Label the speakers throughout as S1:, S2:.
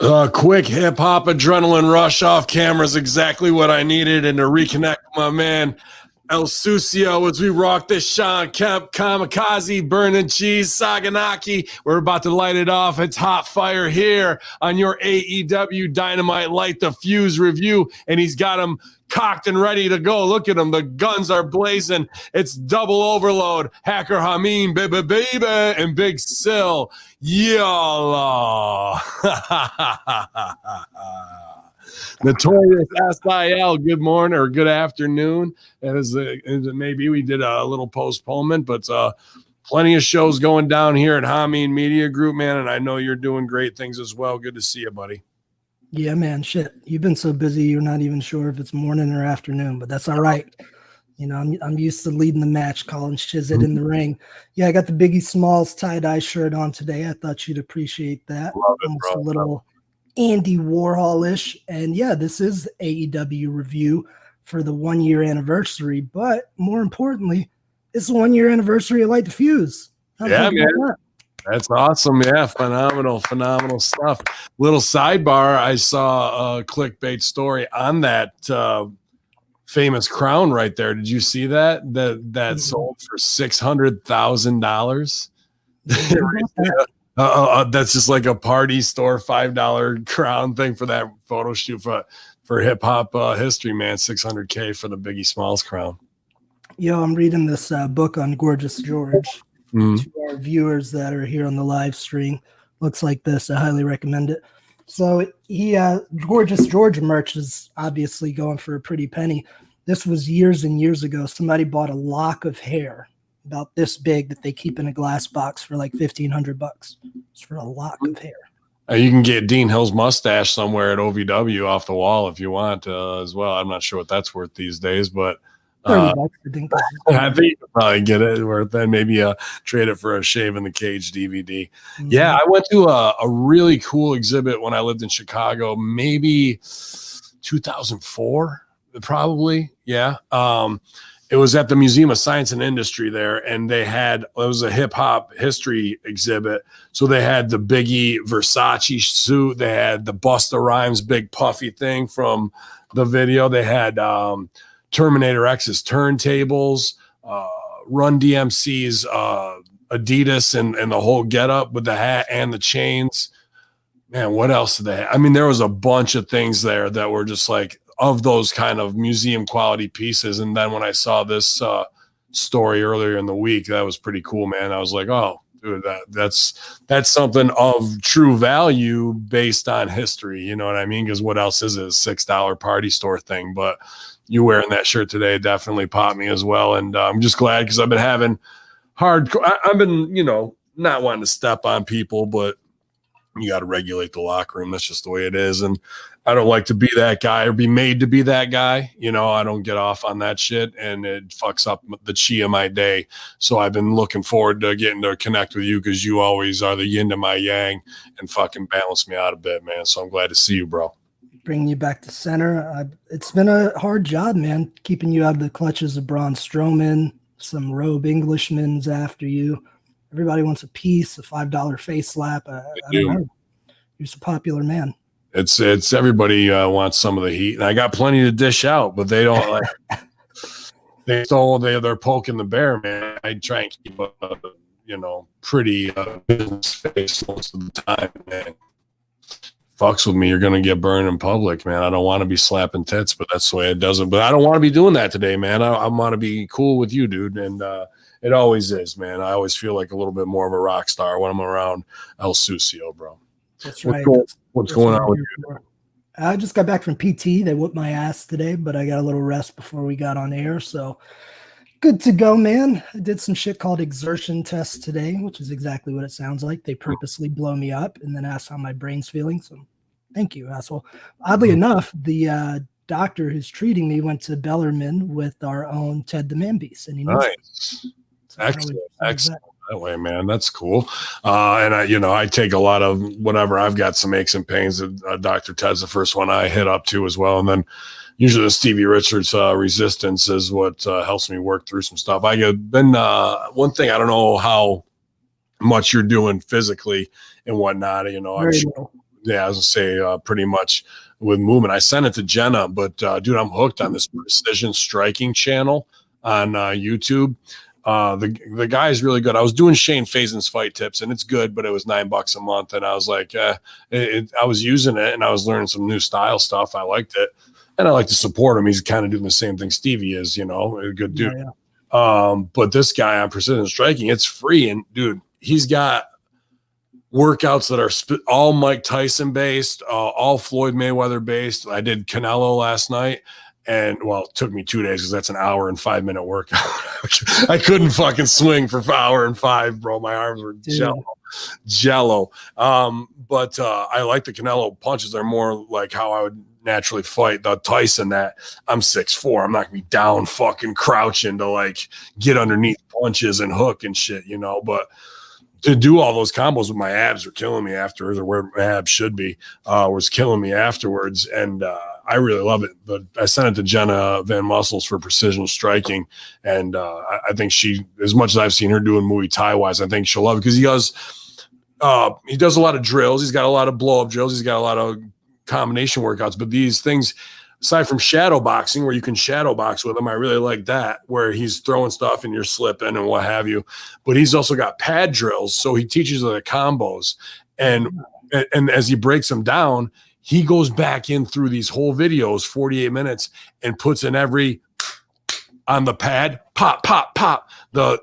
S1: Quick hip hop adrenaline rush off camera is exactly what I needed, and to reconnect with my man El Sucio as we rock this Sean Kemp Kamikaze Burning Cheese Saganaki. We're about to light it off. It's hot fire here on your AEW Dynamite Light the Fuse review, and he's got them cocked and ready to go. Look at them. The guns are blazing. It's double overload. Hacker Hamin, baby, and Big Sil. Yalla. Notorious SIL, good morning or good afternoon. Maybe we did a little postponement, but plenty of shows going down here at Hamin Media Group, man, and I know you're doing great things as well. Good to see you, buddy.
S2: Yeah, man, shit. You've been so busy, you're not even sure if it's morning or afternoon, but that's all right. You know, I'm used to leading the match, calling Shizit in the ring. Yeah, I got the Biggie Smalls tie-dye shirt on today. I thought you'd appreciate that.
S1: Love it,
S2: almost
S1: bro.
S2: A little Andy Warhol-ish. And yeah, this is AEW review for the 1-year anniversary, but more importantly, it's the 1-year anniversary of Light the Fuse.
S1: Yeah, man. That's awesome. Yeah, phenomenal stuff. Little sidebar, I saw a clickbait story on that famous crown right there. Did you see that? That sold for $600,000. That's just like a party store $5 crown thing for that photo shoot for hip hop history, man. $600K for the Biggie Smalls crown.
S2: Yo, I'm reading this book on Gorgeous George. To our viewers that are here on the live stream, looks like this. I highly recommend it. So Gorgeous George merch is obviously going for a pretty penny. This was years and years ago. Somebody bought a lock of hair about this big that they keep in a glass box for like $1,500. It's for a lock of hair.
S1: You can get Dean Hill's mustache somewhere at OVW off the wall if you want as well. I'm not sure what that's worth these days, but
S2: $30,
S1: I think you could probably get it worth that. Maybe trade it for a Shave in the Cage DVD. Yeah, I went to a really cool exhibit when I lived in Chicago, maybe 2004, probably. Yeah. It was at the Museum of Science and Industry there, and it was a hip hop history exhibit. So they had the Biggie Versace suit, they had the Busta Rhymes big puffy thing from the video, they had Terminator X's turntables, Run DMC's Adidas and the whole getup with the hat and the chains. Man, what else did they have? I mean, there was a bunch of things there that were just like of those kind of museum quality pieces. And then when I saw this story earlier in the week, that was pretty cool, man. I was like, oh, dude, that's something of true value based on history. You know what I mean? Because what else is it? A $6 party store thing, but you wearing that shirt today definitely popped me as well. And I'm just glad because I've been having I've been, not wanting to step on people, but you got to regulate the locker room. That's just the way it is. And I don't like to be that guy or be made to be that guy. I don't get off on that shit and it fucks up the chi of my day. So I've been looking forward to getting to connect with you because you always are the yin to my yang and fucking balance me out a bit, man. So I'm glad to see you, bro.
S2: Bringing you back to center. It's been a hard job, man, keeping you out of the clutches of Braun Strowman, some robe Englishmen's after you. Everybody wants a piece, a $5 face slap. I don't know. You're a popular man.
S1: It's everybody wants some of the heat, and I got plenty to dish out, but they don't like. They're poking the bear, man. I try and keep a pretty business face most of the time, man. Fucks with me, you're gonna get burned in public, man. I don't want to be slapping tits, but that's the way it does it. But I don't want to be doing that today, man. I want to be cool with you, dude, and it always is, man. I always feel like a little bit more of a rock star when I'm around El Sucio, bro.
S2: That's right.
S1: What's going on with you?
S2: I just got back from PT. They whooped my ass today, but I got a little rest before we got on air, so good to go, man. I did some shit called exertion tests today, which is exactly what it sounds like. They purposely blow me up and then ask how my brain's feeling. So thank you, asshole. Oddly enough, the doctor who's treating me went to Bellarmine with our own Ted the Man Beast, and he knows
S1: nice. So excellent. That way, man. That's cool. And I take a lot of whatever. I've got some aches and pains. Dr. Ted's the first one I hit up to as well. And then usually the Stevie Richards resistance is what helps me work through some stuff. I have been one thing. I don't know how much you're doing physically and whatnot. I'm sure yeah, I was gonna say pretty much with movement. I sent it to Jenna, but dude, I'm hooked on this precision striking channel on YouTube. The guy is really good. I was doing Shane Fazen's fight tips, and it's good, but it was $9 a month, and I was like, I was using it, and I was learning some new style stuff. I liked it, and I like to support him. He's kind of doing the same thing Stevie is, you know, a good dude. But this guy on precision striking, it's free, and dude, he's got workouts that are all Mike Tyson based, all Floyd Mayweather based. I did Canelo last night. And well, it took me 2 days because that's an hour and 5 minute workout. I couldn't fucking swing for an hour and 5, bro. My arms were jello. But I like the Canelo punches. They're more like how I would naturally fight. The Tyson, that I'm 6'4". I'm not gonna be down fucking crouching to like get underneath punches and hook and shit, you know. But to do all those combos with my abs were killing me afterwards, or where my abs should be, was killing me afterwards. And I really love it. But I sent it to Jenna Van Muscles for precision striking. And I think she, as much as I've seen her doing Muay Thai wise, I think she'll love it because he does a lot of drills. He's got a lot of blow up drills. He's got a lot of combination workouts. But these things, aside from shadow boxing, where you can shadow box with him, I really like that, where he's throwing stuff and you're slipping and what have you. But he's also got pad drills, so he teaches the combos. And as he breaks them down, he goes back in through these whole videos, 48 minutes, and puts in every on the pad, pop, pop, pop,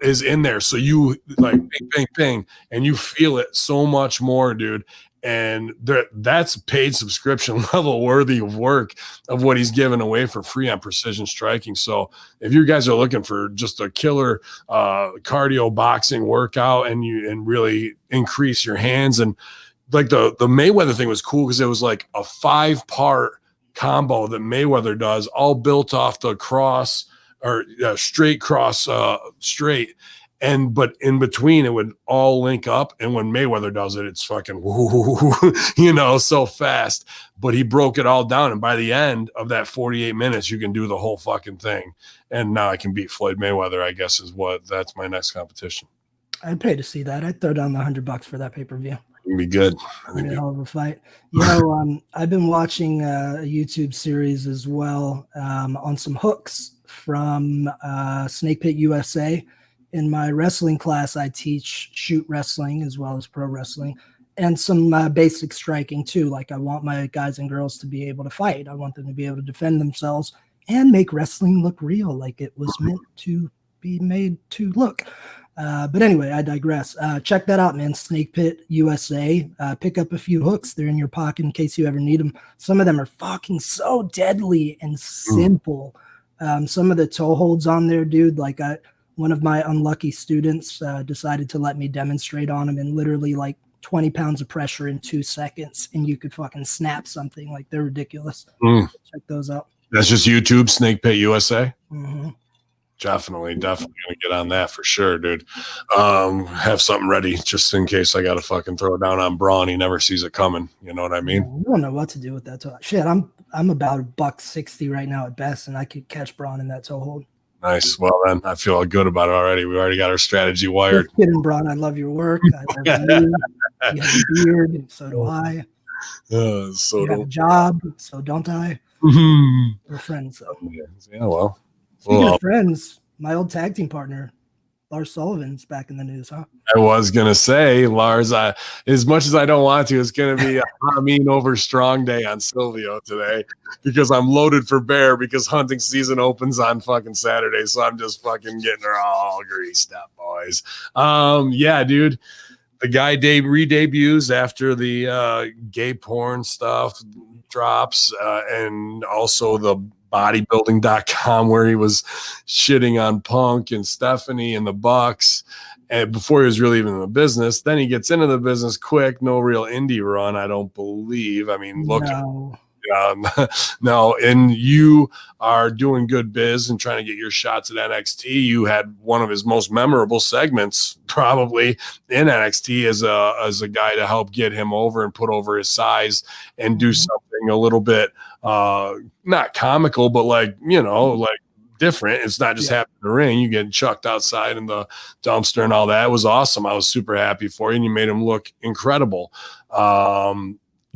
S1: is in there. So you like bing, bing, bing, and you feel it so much more, dude. And that's paid subscription level worthy of work of what he's giving away for free on precision striking. So if you guys are looking for just a killer cardio boxing workout and really increase your hands, and like the Mayweather thing was cool because it was like a 5-part combo that Mayweather does, all built off the cross or straight cross straight. But in between it would all link up, and when Mayweather does it, it's fucking you know, so fast. But he broke it all down, and by the end of that 48 minutes you can do the whole fucking thing. And now I can beat Floyd Mayweather, I guess, that's my next competition.
S2: I'd pay to see that. I'd throw down the $100 for that pay-per-view.
S1: It'd be good.
S2: It'd be a hell of a fight. You know, I've been watching a YouTube series as well on some hooks from Snake Pit USA. In my wrestling class, I teach shoot wrestling as well as pro wrestling, and some basic striking too. Like, I want my guys and girls to be able to fight. I want them to be able to defend themselves and make wrestling look real, like it was meant to be made to look. But anyway, I digress. Check that out, man. Snake Pit USA. Pick up a few hooks. They're in your pocket in case you ever need them. Some of them are fucking so deadly and simple. Some of the toe holds on there, dude, like one of my unlucky students decided to let me demonstrate on him, and literally like 20 pounds of pressure in 2 seconds, and you could fucking snap something. Like, they're ridiculous. Check those out. That's
S1: just YouTube, Snake Pit USA.
S2: Mm-hmm.
S1: Definitely gonna get on that for sure, dude. Have something ready just in case I gotta fucking throw it down on Braun. He never sees it coming. You know what I mean?
S2: I don't know what to do with that toe. Shit, I'm about $160 right now at best, and I could catch Braun in that toe hold.
S1: Nice. Well, then I feel good about it already. We already got our strategy wired.
S2: Just kidding, Braun. I love your work. I love you. You have a beard, and so do I. You have a job, so don't I? We're friends, though.
S1: Yeah, well.
S2: Speaking of friends, my old tag team partner, Lars Sullivan's back in the news, huh?
S1: I was going to say, Lars, as much as I don't want to, it's going to be a Hamin over strong day on Silvio today because I'm loaded for bear because hunting season opens on fucking Saturday. So I'm just fucking getting her all greased up, boys. Yeah, dude. The guy re-debuts after the gay porn stuff drops, and also the bodybuilding.com where he was shitting on Punk and Stephanie and the Bucks, and before he was really even in the business. Then he gets into the business quick, no real indie run, I don't believe. I mean, look, no, and you are doing good biz and trying to get your shots at NXT. You had one of his most memorable segments probably in NXT as a guy to help get him over and put over his size and do something a little bit not comical, but like, you know, like different. It's not just happening in the ring. You get chucked outside in the dumpster and all that. It was awesome. I was super happy for you, and you made him look incredible.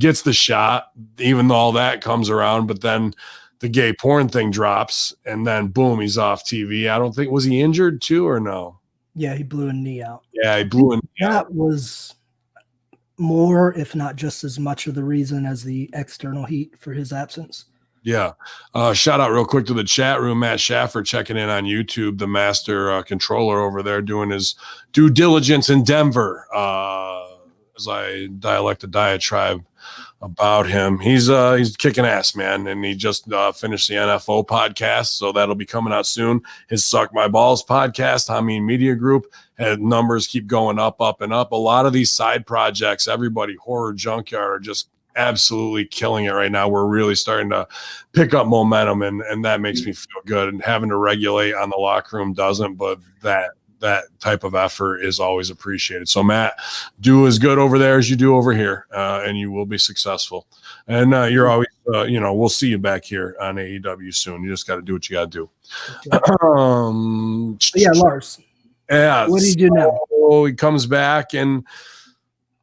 S1: gets the shot, even though all that comes around, but then the gay porn thing drops, and then boom, he's off TV. I don't think, was he injured too or no?
S2: Yeah, he blew a knee out.
S1: Yeah, he blew a knee out.
S2: That was more, if not just as much of the reason as the external heat for his absence.
S1: Yeah. Shout out real quick to the chat room. Matt Schaffer checking in on YouTube, the master controller over there doing his due diligence in Denver. As I dialect a diatribe about him. He's kicking ass, man. And he just finished the NFO podcast. So that'll be coming out soon. His Suck My Balls podcast, Hamin Media Group, had numbers keep going up, and up. A lot of these side projects, everybody, Horror Junkyard, are just absolutely killing it right now. We're really starting to pick up momentum, and that makes me feel good. And having to regulate on the locker room doesn't, but that type of effort is always appreciated. So Matt, do as good over there as you do over here, and you will be successful. And you're always, we'll see you back here on AEW soon. You just got to do what you got to do.
S2: Yeah, Lars.
S1: Yeah.
S2: What do you do now?
S1: He comes back and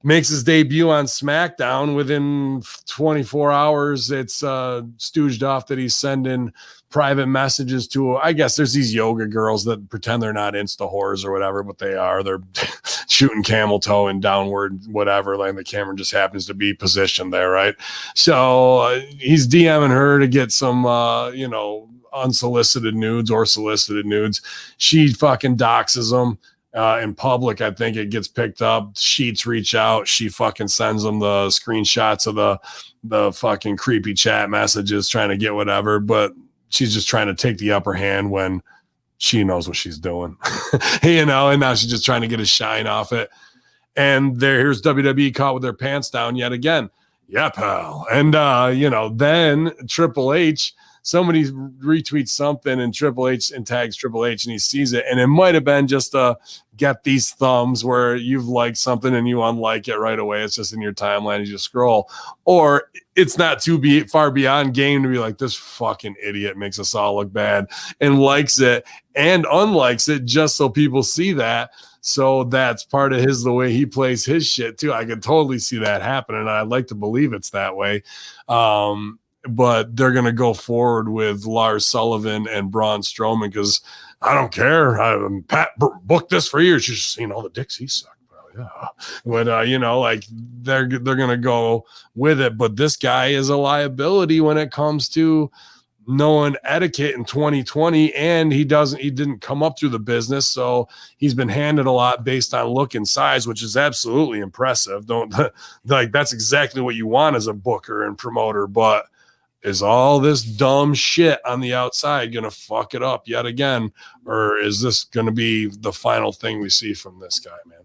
S1: makes his debut on SmackDown. Within 24 hours, it's stooged off that he's sending private messages to, I guess there's these yoga girls that pretend they're not Insta whores or whatever, but they are. They're shooting camel toe and downward, whatever. Like the camera just happens to be positioned there, right? So he's DMing her to get some, unsolicited nudes or solicited nudes. She fucking doxes them. In public, I think it gets picked up. Sheets reach out. She fucking sends them the screenshots of the fucking creepy chat messages trying to get whatever, but she's just trying to take the upper hand when she knows what she's doing. And now she's just trying to get a shine off it. And here's WWE caught with their pants down yet again. Yeah, pal. And then Triple H, somebody retweets something and Triple H and tags Triple H and he sees it. And it might have been just get these thumbs where you've liked something and you unlike it right away. It's just in your timeline as you scroll. Or it's not too far beyond game to be like, this fucking idiot makes us all look bad, and likes it and unlikes it just so people see that. So that's part of the way he plays his shit too. I could totally see that happening. And I'd like to believe it's that way. But they're going to go forward with Lars Sullivan and Braun Strowman because I don't care. Pat booked this for years. You've seen all the dicks he sucked. Yeah. But, they're going to go with it. But this guy is a liability when it comes to knowing etiquette in 2020. And he didn't come up through the business. So he's been handed a lot based on look and size, which is absolutely impressive. That's exactly what you want as a booker and promoter. But is all this dumb shit on the outside going to fuck it up yet again? Or is this going to be the final thing we see from this guy, man?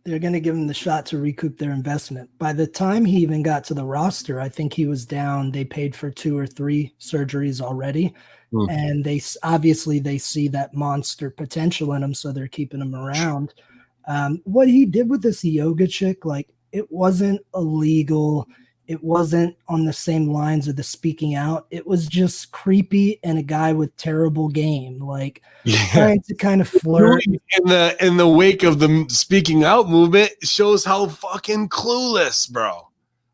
S2: They're going to give him the shot to recoup their investment. By the time he even got to the roster, I think he was down. They paid for 2 or 3 surgeries already. And they see that monster potential in him. So they're keeping him around. What he did with this yoga chick, it wasn't illegal. It wasn't on the same lines of the speaking out. It was just creepy and a guy with terrible game, trying to kind of flirt.
S1: In the wake of the speaking out movement shows how fucking clueless, bro.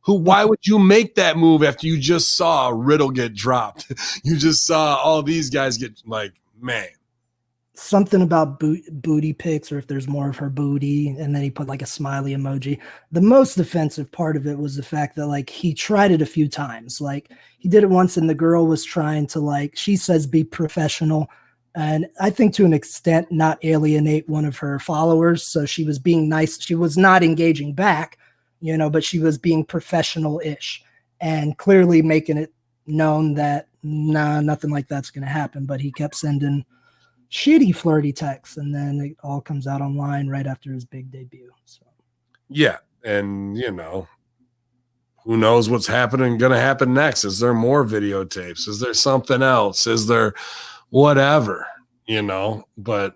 S1: Why would you make that move after you just saw Riddle get dropped? You just saw all these guys get man.
S2: Something about booty pics, or if there's more of her booty, and then he put a smiley emoji. The most offensive part of it was the fact that he tried it a few times. He did it once and the girl was trying to she says be professional, and I think to an extent not alienate one of her followers. So she was being nice. She was not engaging back, but she was being professional-ish and clearly making it known that nothing like that's going to happen. But he kept sending shitty flirty texts, and then it all comes out online right after his big debut. So
S1: yeah, and who knows what's going to happen next? Is there more videotapes? Is there something else? Is there whatever? But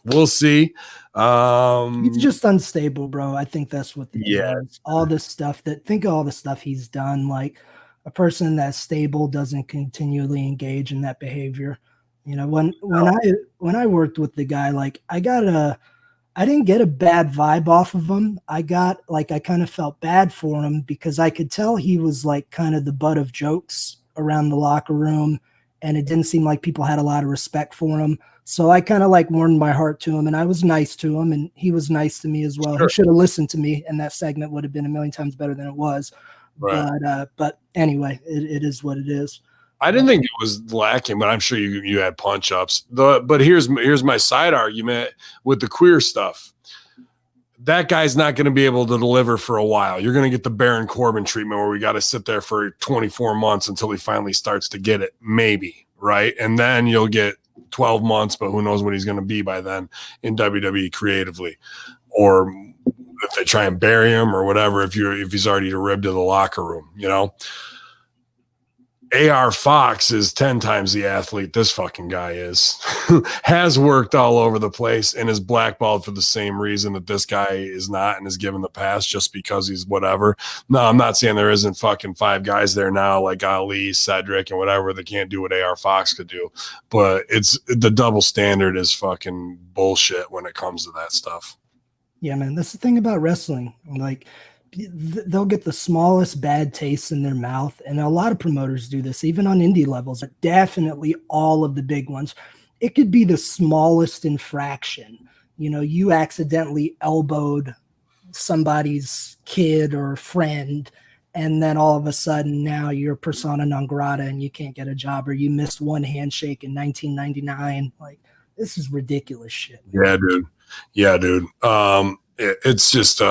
S1: we'll see.
S2: He's just unstable, bro. I think that's what is. All this stuff think of all the stuff he's done. A person that's stable doesn't continually engage in that behavior. When I worked with the guy, I got I didn't get a bad vibe off of him. I kind of felt bad for him because I could tell he was like kind of the butt of jokes around the locker room, and it didn't seem like people had a lot of respect for him. So I kind of like warmed my heart to him, and I was nice to him, and he was nice to me as well.
S1: Sure.
S2: He should have listened to me, and that segment would have been a million times better than it was. Right. But anyway, it is what it is.
S1: I didn't think it was lacking, but I'm sure you had punch ups. But here's my side argument with the queer stuff. That guy's not going to be able to deliver for a while. You're going to get the Baron Corbin treatment where we got to sit there for 24 months until he finally starts to get it, maybe, right? And then you'll get 12 months, but who knows what he's going to be by then in WWE creatively, or if they try and bury him or whatever. If he's already ribbed to the locker room, you know. AR Fox is 10 times the athlete this fucking guy is. Has worked all over the place and is blackballed for the same reason that this guy is not and is given the pass just because he's whatever. No, I'm not saying there isn't fucking 5 guys there now like Ali, Cedric, and whatever that can't do what AR Fox could do. But it's the double standard is fucking bullshit when it comes to that stuff.
S2: Yeah, man. That's the thing about wrestling. Like, they'll get the smallest bad taste in their mouth, and a lot of promoters do this even on indie levels, but definitely all of the big ones. It could be the smallest infraction. You know, you accidentally elbowed somebody's kid or friend, and then all of a sudden now you're persona non grata and you can't get a job, or you missed one handshake in 1999. Like, this is ridiculous shit.
S1: Yeah, dude. It's just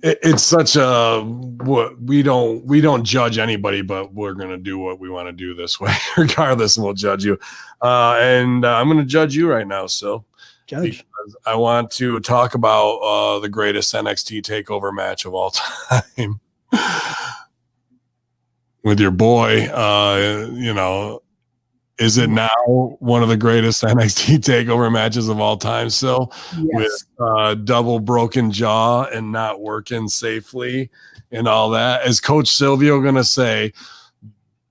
S1: it's such a what we don't judge anybody, but we're gonna do what we want to do this way, regardless, and we'll judge you. And I'm gonna judge you right now, so
S2: judge.
S1: Because I want to talk about the greatest NXT takeover match of all time with your boy. You know, is it now one of the greatest NXT takeover matches of all time? So
S2: yes.
S1: With double broken jaw and not working safely and all that, is Coach Silvio going to say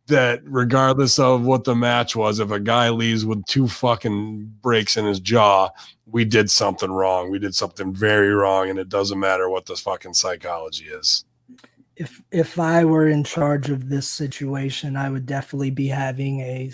S1: that regardless of what the match was, if a guy leaves with 2 fucking breaks in his jaw, we did something wrong. We did something very wrong, and it doesn't matter what the fucking psychology is.
S2: If I were in charge of this situation, I would definitely be having a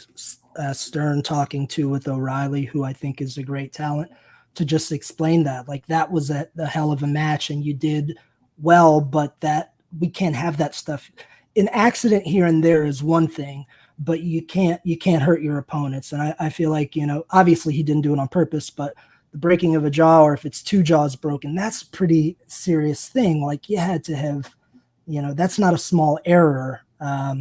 S2: stern talking to with O'Reilly, who I think is a great talent, to just explain that. Like, that was a hell of a match and you did well, but that we can't have that stuff. An accident here and there is one thing, but you can't hurt your opponents. And I feel like, you know, obviously he didn't do it on purpose, but the breaking of a jaw, or if it's 2 jaws broken, that's a pretty serious thing. Like, you had to have, you know, that's not a small error.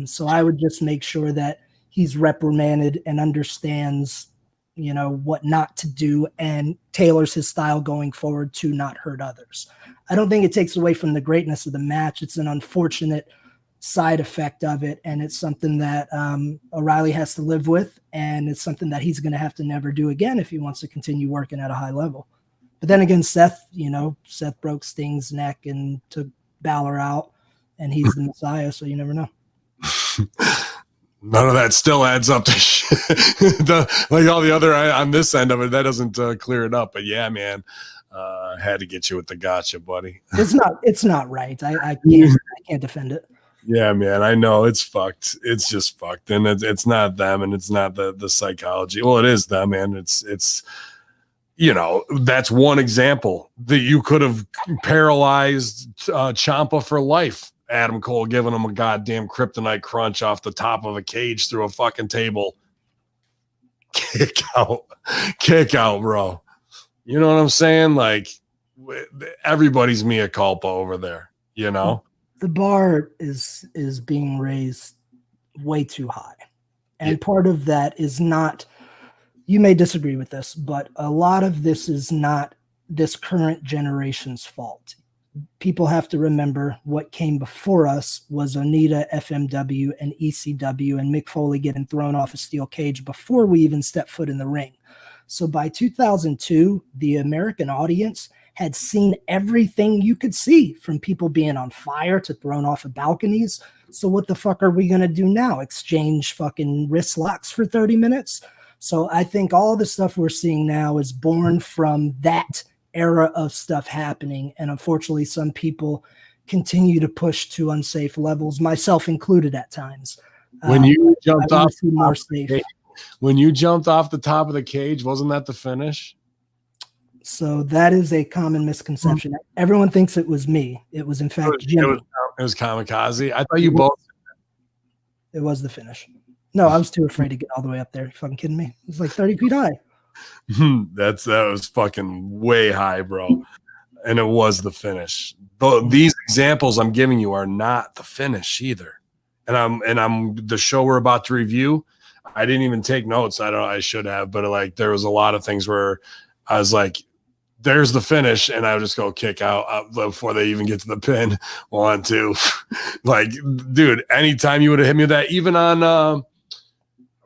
S2: So I would just make sure that he's reprimanded and understands, you know, what not to do and tailors his style going forward to not hurt others. I don't think it takes away from the greatness of the match. It's an unfortunate side effect of it, and it's something that O'Reilly has to live with, and it's something that he's going to have to never do again if he wants to continue working at a high level. But then again, Seth broke Sting's neck and took Balor out, and he's the Messiah, so you never know.
S1: None of that still adds up to shit. Like all the other on this end of it, that doesn't clear it up. But yeah, man, had to get you with the gotcha, buddy.
S2: It's not right. I can't defend it.
S1: Yeah, man, I know it's fucked. It's just fucked, and it's not them, and it's not the psychology. Well, it is them, and it's you know, that's one example that you could have paralyzed Ciampa for life. Adam Cole giving him a goddamn kryptonite crunch off the top of a cage through a fucking table. Kick out, bro. You know what I'm saying? Like, everybody's mea culpa over there, you know?
S2: The bar is being raised way too high. And part of that is not, you may disagree with this, but a lot of this is not this current generation's fault. People have to remember what came before us was Onita, FMW, and ECW, and Mick Foley getting thrown off a steel cage before we even stepped foot in the ring. So by 2002, the American audience had seen everything you could see, from people being on fire to thrown off of balconies. So what the fuck are we going to do now? Exchange fucking wrist locks for 30 minutes? So I think all the stuff we're seeing now is born from that era of stuff happening. And unfortunately, some people continue to push to unsafe levels, myself included at times.
S1: When you jumped off,
S2: more safe.
S1: When you jumped off the top of the cage, wasn't that the finish?
S2: So that is a common misconception. Everyone thinks it was me. It was in fact Jimmy.
S1: It was Kamikaze. I thought you both.
S2: It was the finish. No, I was too afraid to get all the way up there. You fucking kidding me? It's like 30 feet high.
S1: That was fucking way high, bro. And it was the finish. These examples I'm giving you are not the finish either. And I'm the show we're about to review. I didn't even take notes. I should have, but like there was a lot of things where I was like, there's the finish, and I would just go kick out before they even get to the pin. 1, 2. Like, dude, anytime you would have hit me with that, even on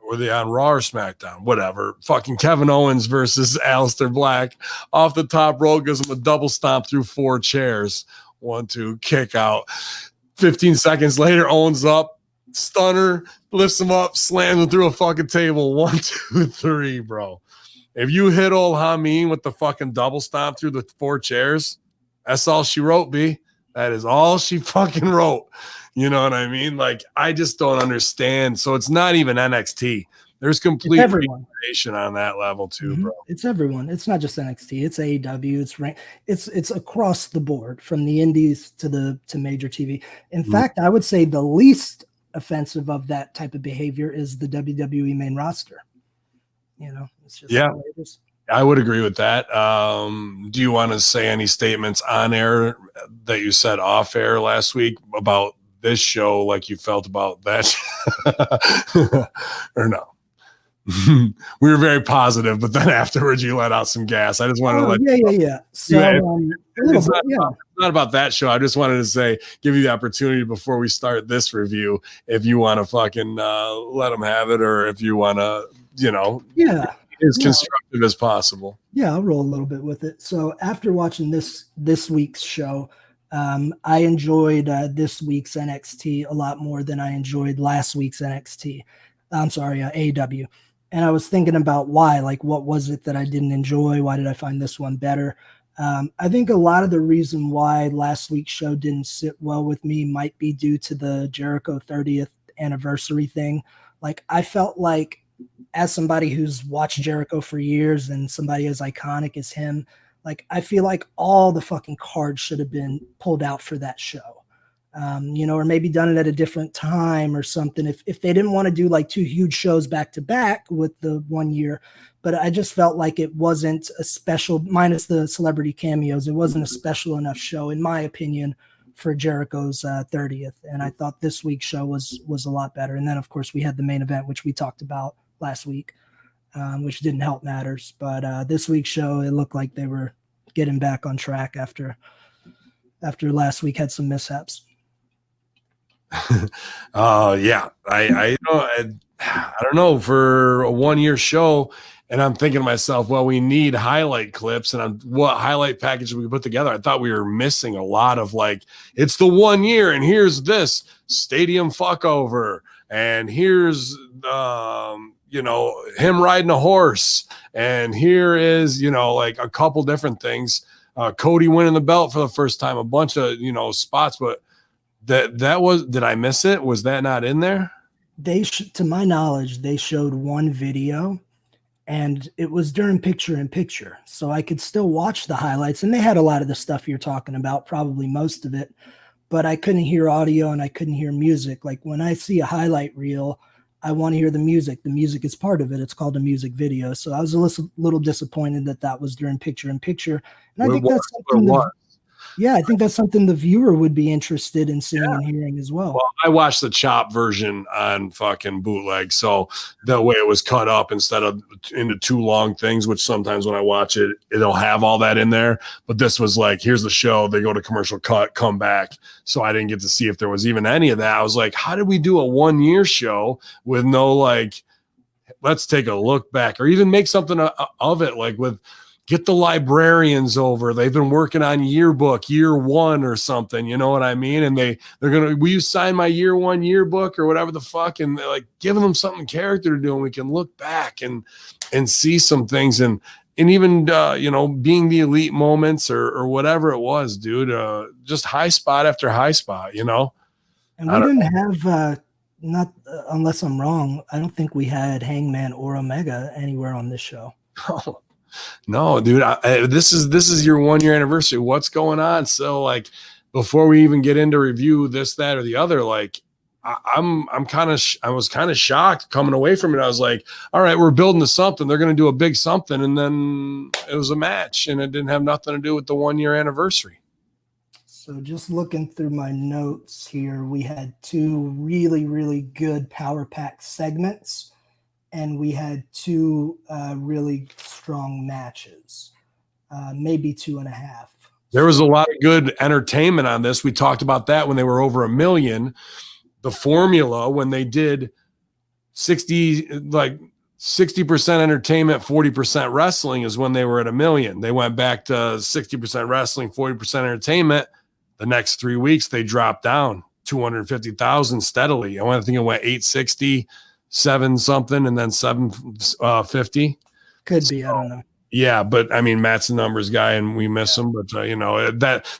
S1: were they on Raw or SmackDown? Whatever. Fucking Kevin Owens versus Aleister Black off the top rope, gives him a double stomp through 4 chairs. 1, 2, kick out. 15 seconds later, Owens up, stunner, lifts him up, slams him through a fucking table. 1, 2, 3, bro. If you hit old Hamin with the fucking double stomp through the 4 chairs, that's all she wrote, B. That is all she fucking wrote. You know what I mean? Like, I just don't understand. So it's not even NXT. There's complete regulation on that level too, bro.
S2: It's everyone. It's not just NXT. It's AEW. It's across the board from the indies to major TV. In fact, I would say the least offensive of that type of behavior is the WWE main roster. You know, it's just the way it is.
S1: I would agree with that. Do you want to say any statements on air that you said off air last week about this show, like you felt about that? Or no? We were very positive, but then afterwards you let out some gas. I just wanted to let
S2: yeah. So
S1: it's not about that show. I just wanted to say, give you the opportunity before we start this review, if you want to fucking let them have it, or if you want to, as constructive as possible.
S2: Yeah, I'll roll a little bit with it. So after watching this week's show, I enjoyed this week's NXT a lot more than I enjoyed last week's NXT. I'm sorry, AEW. And I was thinking about why, like, what was it that I didn't enjoy? Why did I find this one better? I think a lot of the reason why last week's show didn't sit well with me might be due to the Jericho 30th anniversary thing. Like, I felt like, as somebody who's watched Jericho for years and somebody as iconic as him, like, I feel like all the fucking cards should have been pulled out for that show. Or maybe done it at a different time or something. If they didn't want to do like 2 huge shows back to back with the 1 year, but I just felt like it wasn't a special, minus the celebrity cameos, it wasn't a special enough show, in my opinion, for Jericho's 30th. And I thought this week's show was a lot better. And then, of course, we had the main event, which we talked about last week, which didn't help matters. But this week's show, it looked like they were getting back on track after last week had some mishaps.
S1: Yeah. I don't know, for a 1 year show, and I'm thinking to myself, well, we need highlight clips, and what highlight package we put together. I thought we were missing a lot of, like, it's the 1 year, and here's this stadium fuck over, and here's him riding a horse, and here is like a couple different things. Cody winning the belt for the first time, a bunch of spots, but that was, did I miss it? Was that not in there?
S2: To my knowledge, they showed one video, and it was during picture-in-picture, so I could still watch the highlights, and they had a lot of the stuff you're talking about, probably most of it, but I couldn't hear audio and I couldn't hear music. Like, when I see a highlight reel, I want to hear the music. The music is part of it. It's called a music video. So I was a little disappointed that was during picture-in-picture, and I think that's something I think that's something the viewer would be interested in seeing and hearing as well.
S1: Well, I watched the chop version on fucking bootleg, so that way it was cut up instead of into 2 long things, which sometimes when I watch it, it'll have all that in there. But this was like, here's the show, they go to commercial cut, come back. So I didn't get to see if there was even any of that. I was like, how did we do a 1 year show with no, like, let's take a look back, or even make something of it, like with, get the librarians over. They've been working on yearbook year 1 or something. You know what I mean? And they're going to, will you sign my year 1 yearbook or whatever the fuck? And they're like giving them something character to do. And we can look back and see some things. And even being the elite moments or whatever it was, dude, just high spot after high spot,
S2: And we didn't have not unless I'm wrong, I don't think we had Hangman or Omega anywhere on this show.
S1: No, dude, this is your 1 year anniversary. What's going on? So like, before we even get into review this, that, or the other, like, I was kind of shocked coming away from it. I was like, all right, we're building to something. They're going to do a big something. And then it was a match, and it didn't have nothing to do with the 1 year anniversary.
S2: So just looking through my notes here, we had 2 really, really good power pack segments, and we had 2 really strong matches, maybe 2.5.
S1: There was a lot of good entertainment on this. We talked about that when they were over 1 million. The formula, when they did 60% entertainment, 40% wrestling, is when they were at 1 million. They went back to 60% wrestling, 40% entertainment. The next 3 weeks, they dropped down 250,000 steadily. I think it went 860, 7 something, and then 750.
S2: Could be, I don't know.
S1: Yeah, but I mean, Matt's a numbers guy, and we miss him. But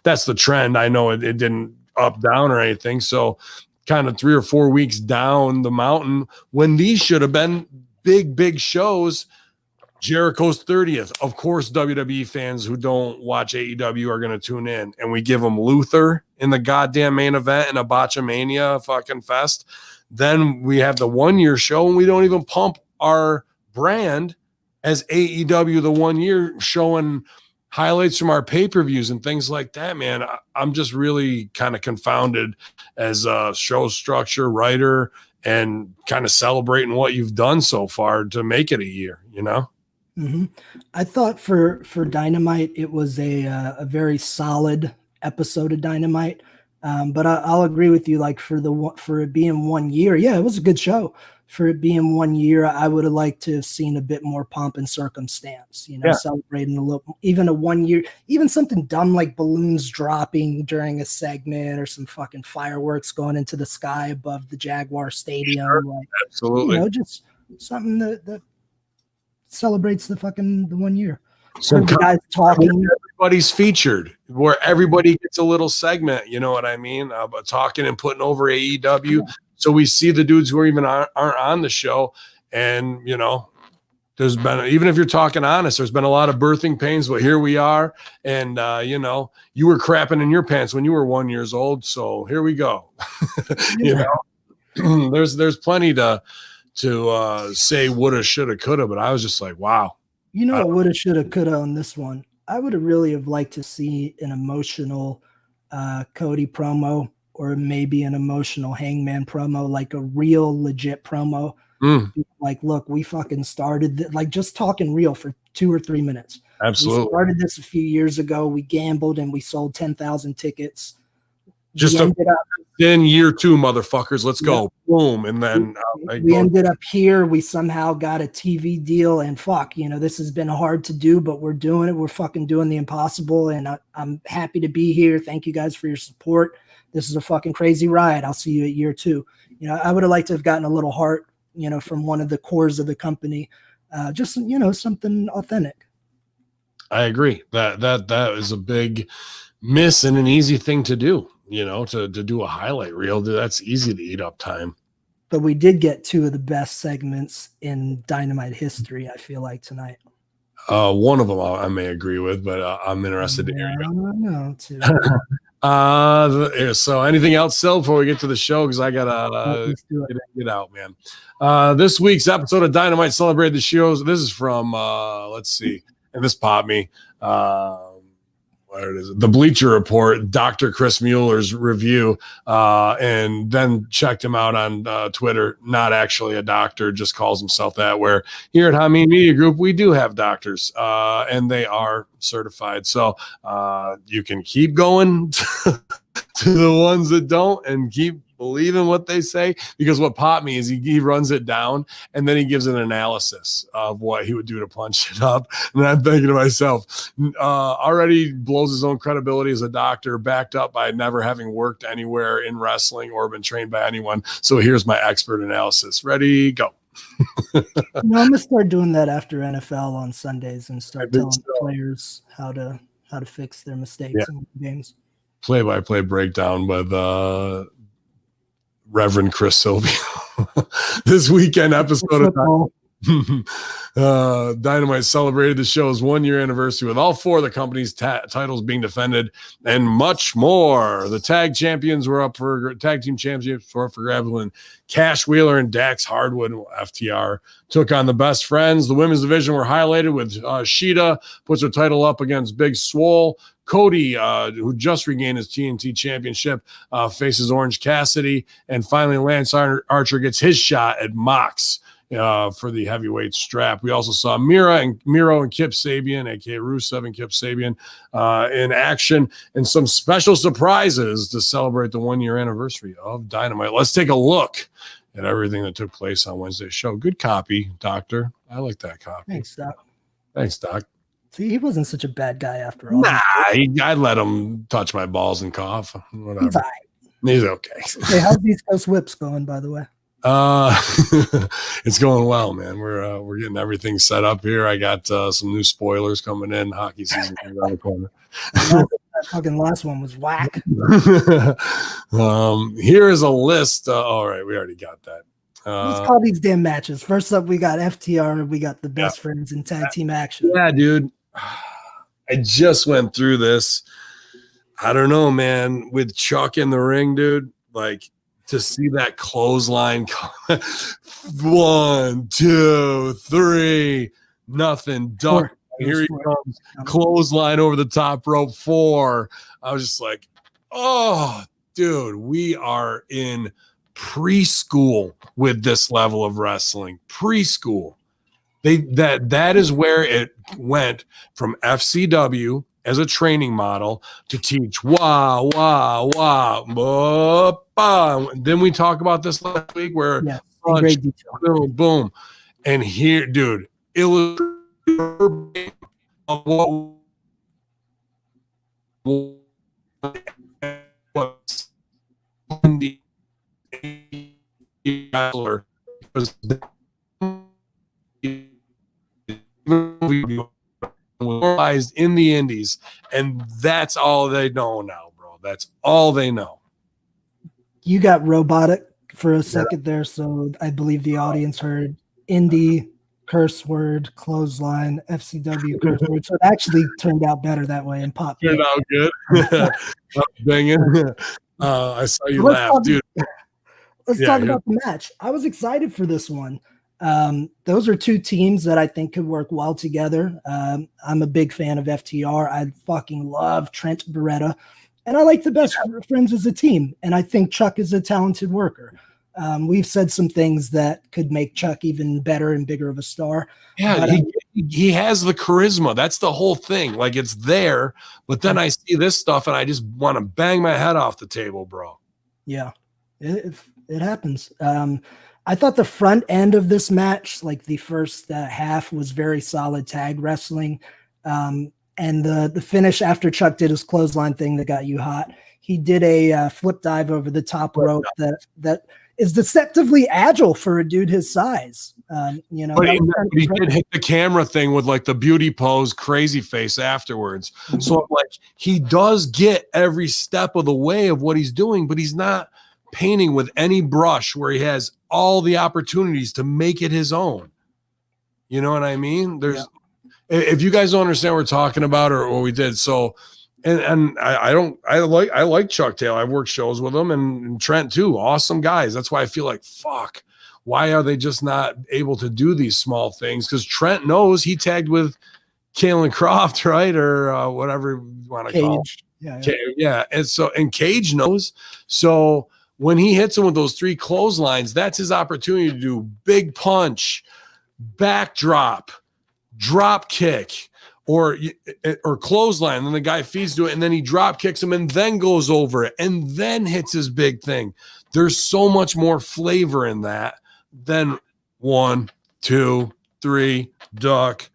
S1: that's the trend. I know it didn't up, down, or anything. So kind of 3 or 4 weeks down the mountain, when these should have been big shows. Jericho's 30th. Of course, WWE fans who don't watch AEW are going to tune in, and we give them Luther in the goddamn main event and a Botchamania fucking fest. Then we have the 1 year show, and we don't even pump our brand as AEW the 1 year, showing highlights from our pay-per-views and things like that, man. I'm just really kind of confounded as a show structure writer and kind of celebrating what you've done so far to make it a year,
S2: Mm-hmm. I thought for Dynamite, it was a very solid episode of Dynamite. But I'll agree with you. Like for it being 1 year, yeah, it was a good show. For it being 1 year, I would have liked to have seen a bit more pomp and circumstance, celebrating a little, even a 1 year, even something dumb like balloons dropping during a segment or some fucking fireworks going into the sky above the Jaguar Stadium.
S1: Sure.
S2: Like,
S1: absolutely.
S2: Just something that celebrates the 1 year.
S1: So
S2: the guys talking.
S1: Everybody's featured, where everybody gets a little segment, you know what I mean? Talking and putting over AEW. Yeah. So we see the dudes who even aren't on the show. And, there's been, even if you're talking honest, there's been a lot of birthing pains, but here we are. And, you were crapping in your pants when you were 1 year old. So here we go. There's plenty to say woulda, shoulda, coulda, but I was just like, wow.
S2: Woulda, shoulda, coulda on this one. I would have really liked to see an emotional Cody promo, or maybe an emotional Hangman promo, like a real legit promo. Like, look, we fucking started like just talking real for 2 or 3 minutes.
S1: Absolutely.
S2: We started this a few years ago. We gambled and we sold 10,000 tickets.
S1: Just in year 2, motherfuckers. Let's go. Boom. And then
S2: we ended up here. We somehow got a TV deal, and this has been hard to do, but we're doing it. We're fucking doing the impossible. And I'm happy to be here. Thank you guys for your support. This is a fucking crazy ride. I'll see you at year 2. I would have liked to have gotten a little heart, from one of the cores of the company. Just, something authentic.
S1: I agree. That is a big miss and an easy thing to do. To do a highlight reel, that's easy to eat up time.
S2: But we did get 2 of the best segments in Dynamite history, I feel like, tonight.
S1: One of them I may agree with, but I'm interested to hear you. So anything else, Sil, before we get to the show? Because I gotta get out, man. This week's episode of Dynamite celebrated the shows. This is from let's see, and this popped me. Where it is, the Bleacher Report, Dr. Chris Mueller's review, and then checked him out on Twitter. Not actually a doctor, just calls himself that. Where here at Hamin Media Group, we do have doctors, and they are certified. So you can keep going to the ones that don't, and keep believing what they say, because what popped me is he runs it down and then he gives an analysis of what he would do to punch it up. And I'm thinking to myself, already blows his own credibility as a doctor, backed up by never having worked anywhere in wrestling or been trained by anyone. So here's my expert analysis. Ready, go.
S2: No, I'm gonna start doing that after NFL on Sundays and start telling players how to fix their mistakes in games.
S1: Play-by-play breakdown by the Reverend Chris Silvio. This weekend episode of Dynamite celebrated the show's 1-year anniversary with all 4 of the company's titles being defended and much more. The tag team championships were up for grabs when Cash Wheeler and Dax Hardwood, FTR, took on the Best Friends. The women's division were highlighted with Sheeta puts her title up against Big Swole. Cody, who just regained his TNT championship, faces Orange Cassidy. And finally, Lance Archer gets his shot at Mox for the heavyweight strap. We also saw Miro and Kip Sabian, aka Rusev and Kip Sabian, in action, and some special surprises to celebrate the 1-year anniversary of Dynamite. Let's take a look at everything that took place on Wednesday's show. Good copy, Doctor. I like that copy.
S2: Thanks, Doc.
S1: Thanks, Doc.
S2: See, he wasn't such a bad guy after all.
S1: Nah, I let him touch my balls and cough. Whatever.
S2: He's all right.
S1: He's okay.
S2: Hey, how's these Coast Whips going, by the way?
S1: It's going well, man. We're getting everything set up here. I got some new spoilers coming in. Hockey season around the corner.
S2: That fucking last one was whack.
S1: Here is a list. All right, we already got that.
S2: Let's call these damn matches. First up, we got FTR. We got the Best Friends in tag team action.
S1: Yeah, dude. I just went through this. I don't know, man. With Chuck in the ring, dude, like to see that clothesline. 1, 2, 3, nothing. Duck. Here he comes. Clothesline over the top rope. 4. I was just like, oh, dude, we are in preschool with this level of wrestling. Preschool. That is where it went from FCW as a training model to teach wah wah wah. Then we talk about this last week where punch, boom, boom, and here, dude, illustrate of what the wrestler was realized in the indies, and that's all they know now, bro. That's all they know.
S2: You got robotic for a second there, so I believe the audience heard indie, curse word, clothesline, FCW, curse word. So it actually turned out better that way and popped.
S1: Turned out good. Banging. I saw you laugh, dude.
S2: Let's talk about the match. I was excited for this one. Those are 2 teams that I think could work well together. I'm a big fan of FTR. I fucking love Trent Beretta. And I like the Best Friends as a team. And I think Chuck is a talented worker. We've said some things that could make Chuck even better and bigger of a star.
S1: Yeah, he has the charisma. That's the whole thing. Like, it's there. But then I see this stuff and I just want to bang my head off the table, bro.
S2: Yeah, it happens. I thought the front end of this match, like the first half, was very solid tag wrestling. And the finish after Chuck did his clothesline thing that got you hot, he did a flip dive over the top rope that is deceptively agile for a dude his size. But
S1: he did hit the camera thing with like the beauty pose, crazy face afterwards. Mm-hmm. So like he does get every step of the way of what he's doing, but he's not painting with any brush where he has all the opportunities to make it his own. You know what I mean? If you guys don't understand what we're talking about or what we did. So, and I like Chuck Taylor. I've worked shows with him and Trent too. Awesome guys. That's why I feel like, fuck, why are they just not able to do these small things? Because Trent knows he tagged with Kalen Croft, right? Or whatever you want to call it. Yeah. And Cage knows. So when he hits him with those 3 clotheslines, that's his opportunity to do big punch, backdrop, drop kick, or clothesline. And then the guy feeds to it, and then he drop kicks him and then goes over it and then hits his big thing. There's so much more flavor in that than 1, 2, 3, duck,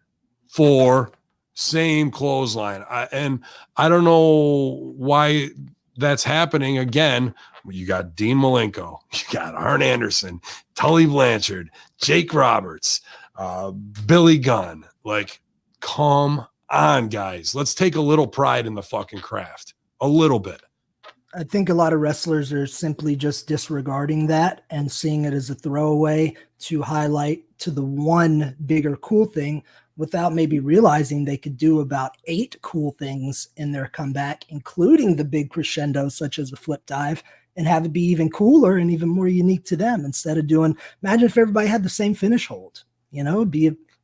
S1: 4, same clothesline. I don't know why that's happening again. You got Dean Malenko, you got Arn Anderson, Tully Blanchard, Jake Roberts, Billy Gunn. Like, come on, guys. Let's take a little pride in the fucking craft. A little bit.
S2: I think a lot of wrestlers are simply just disregarding that and seeing it as a throwaway to highlight to the one bigger cool thing without maybe realizing they could do about 8 cool things in their comeback, including the big crescendo such as a flip dive, and have it be even cooler and even more unique to them instead of doing, imagine if everybody had the same finish hold, you know,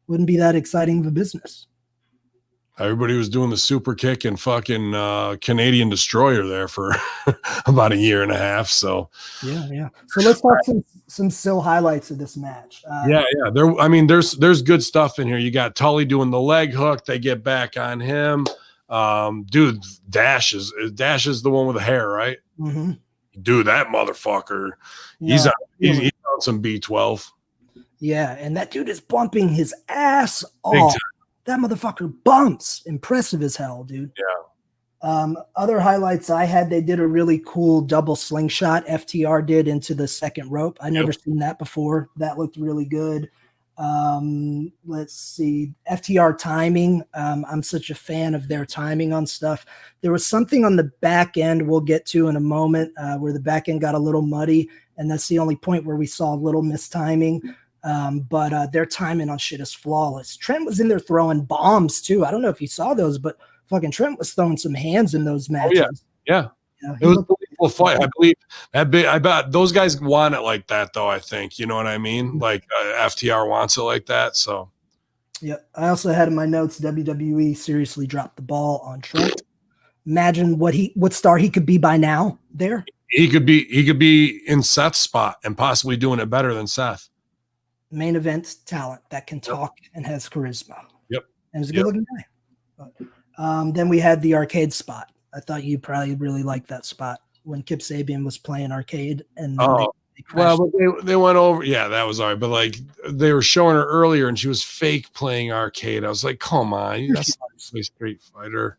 S2: wouldn't be that exciting of a business.
S1: Everybody was doing the super kick and fucking Canadian Destroyer there for about a year and a half. So
S2: yeah. So let's talk some still highlights of this match.
S1: There's good stuff in here. You got Tully doing the leg hook. They get back on him. Dude, Dash is the one with the hair, right?
S2: Mm-hmm.
S1: Dude, that motherfucker. Yeah, he's on some B12.
S2: Yeah, and that dude is bumping his ass off. That motherfucker bumps. Impressive as hell, dude.
S1: Yeah.
S2: Other highlights I had, they did a really cool double slingshot FTR did into the second rope. I never seen that before. That looked really good. Let's see. FTR timing. I'm such a fan of their timing on stuff. There was something on the back end we'll get to in a moment where the back end got a little muddy, and that's the only point where we saw a little mistiming. But their timing on shit is flawless. Trent was in there throwing bombs too. I don't know if you saw those, but fucking Trent was throwing some hands in those matches.
S1: Oh, yeah. You know, it was a beautiful fight. I believe I bet those guys want it like that, though. I think, you know what I mean? Like FTR wants it like that. So,
S2: yeah. I also had in my notes WWE seriously dropped the ball on Trent. Imagine what star he could be by now. There,
S1: he could be in Seth's spot and possibly doing it better than Seth.
S2: Main event talent that can talk and has charisma.
S1: Yep.
S2: And he's a good looking guy. But, then we had the arcade spot. I thought you probably really liked that spot when Kip Sabian was playing arcade. And
S1: they went over. Yeah, that was all right. But like they were showing her earlier and she was fake playing arcade. I was like, come on, that's not a Street Fighter.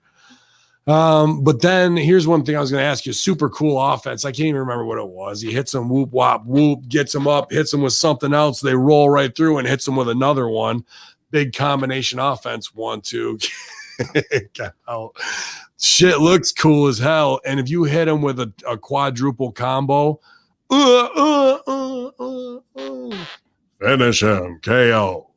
S1: But then here's one thing I was going to ask you. Super cool offense. I can't even remember what it was. He hits him, whoop, whop, whoop, gets him up, hits him with something else. They roll right through and hits him with another one. Big combination offense. 1, 2. Get out. Shit looks cool as hell. And if you hit him with a quadruple combo, finish him, KO.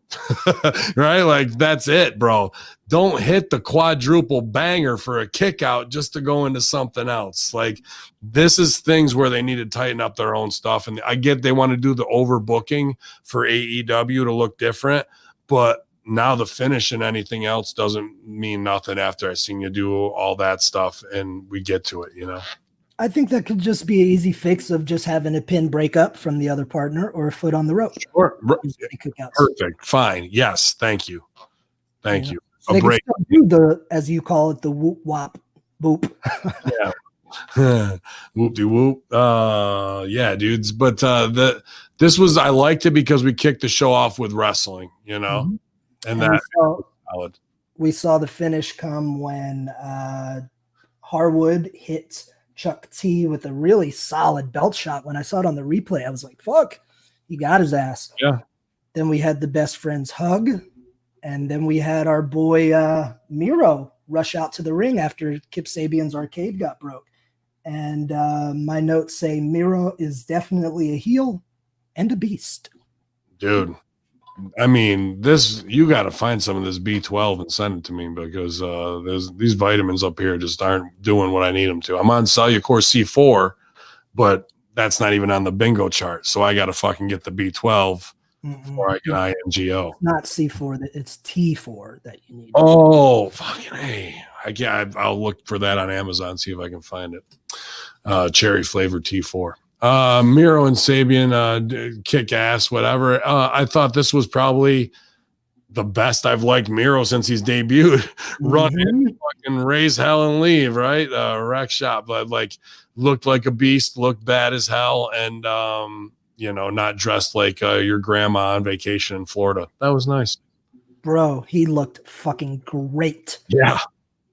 S1: Right? Like that's it, bro. Don't hit the quadruple banger for a kick out just to go into something else. Like this is things where they need to tighten up their own stuff. And I get they want to do the overbooking for AEW to look different, but now the finish and anything else doesn't mean nothing after I seen you do all that stuff and we get to it, you know.
S2: I think that could just be an easy fix of just having a pin break up from the other partner or a foot on the rope.
S1: Sure. Perfect. Fine. Yes. Thank you. Thank you.
S2: So they break. Can still do the, as you call it, the whoop wop boop.
S1: Yeah. Whoop de whoop. Yeah, dudes. But this was, I liked it because we kicked the show off with wrestling, you know, and that was solid.
S2: We saw the finish come when Harwood hit Chuck T with a really solid belt shot. When I saw it on the replay, I was like, fuck, he got his ass.
S1: Yeah.
S2: Then we had the best friends hug. And then we had our boy Miro rush out to the ring after Kip Sabian's arcade got broke. And my notes say Miro is definitely a heel and a beast.
S1: Dude, I mean, you got to find some of this B12 and send it to me because these vitamins up here just aren't doing what I need them to. I'm on Cellucor C4, but that's not even on the bingo chart. So I got to fucking get the B12 before I get INGO.
S2: It's not C4, it's T4 that you need.
S1: Oh, fucking hey. I'll look for that on Amazon, see if I can find it. Cherry flavored T4. Miro and Sabian kick ass, whatever. I thought this was probably the best I've liked Miro since he's debuted. Run in, fucking raise hell and leave, right? Wreck shop, but like looked like a beast, looked bad as hell, and not dressed like your grandma on vacation in Florida. That was nice.
S2: Bro, he looked fucking great.
S1: Yeah.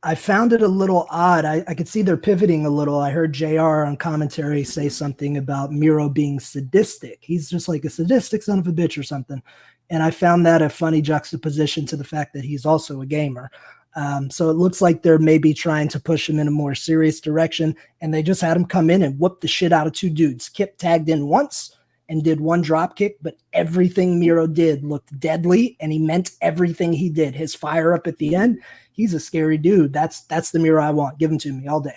S2: I found it a little odd. I could see they're pivoting a little. I heard JR on commentary say something about Miro being sadistic. He's just like a sadistic son of a bitch or something. And I found that a funny juxtaposition to the fact that he's also a gamer. So it looks like they're maybe trying to push him in a more serious direction. And they just had him come in and whoop the shit out of two dudes. Kip tagged in once and did one drop kick, but everything Miro did looked deadly, and he meant everything he did. His fire up at the end, he's a scary dude. That's the Miro I want. Give him to me all day.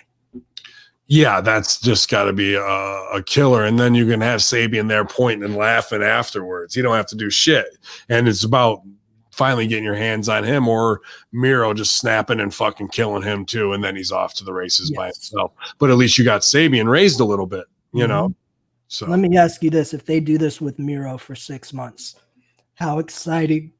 S1: Yeah, that's just got to be a killer. And then you can have Sabian there pointing and laughing afterwards. You don't have to do shit. And it's about finally getting your hands on him, or Miro just snapping and fucking killing him too, and then he's off to the races by himself. But at least you got Sabian raised a little bit, you know? So
S2: let me ask you this. If they do this with Miro for 6 months, how exciting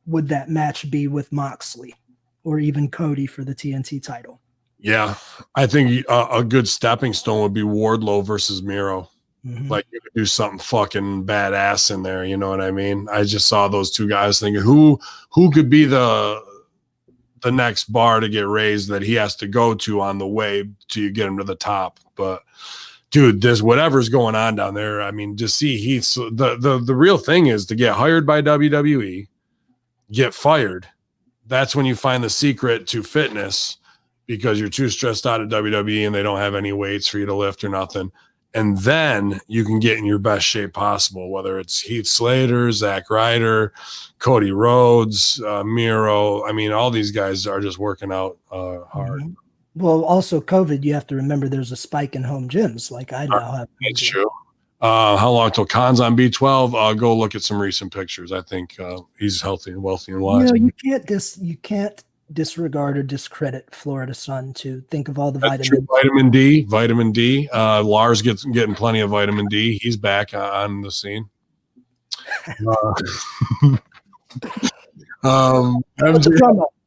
S2: would that match be with Moxley or even Cody for the TNT title?
S1: Yeah, I think a good stepping stone would be Wardlow versus Miro. Like you could do something fucking badass in there. You know what I mean? I just saw those two guys thinking who could be the next bar to get raised that he has to go to on the way to get him to the top. But dude, there's whatever's going on down there. I mean, to see Heath's the real thing is to get hired by WWE, get fired. That's when you find the secret to fitness, because you're too stressed out at WWE and they don't have any weights for you to lift or nothing. And then you can get in your best shape possible, whether it's Heath Slater, Zack Ryder, Cody Rhodes, Miro. I mean, all these guys are just working out hard.
S2: Well, also COVID, you have to remember there's a spike in home gyms. Like I now have.
S1: That's true. How long till Khan's on B12? Go look at some recent pictures. I think he's healthy and wealthy and wise.
S2: You can't disregard or discredit Florida Sun to think of all the vitamins.
S1: Vitamin D. Lars getting plenty of vitamin D. He's back on the scene.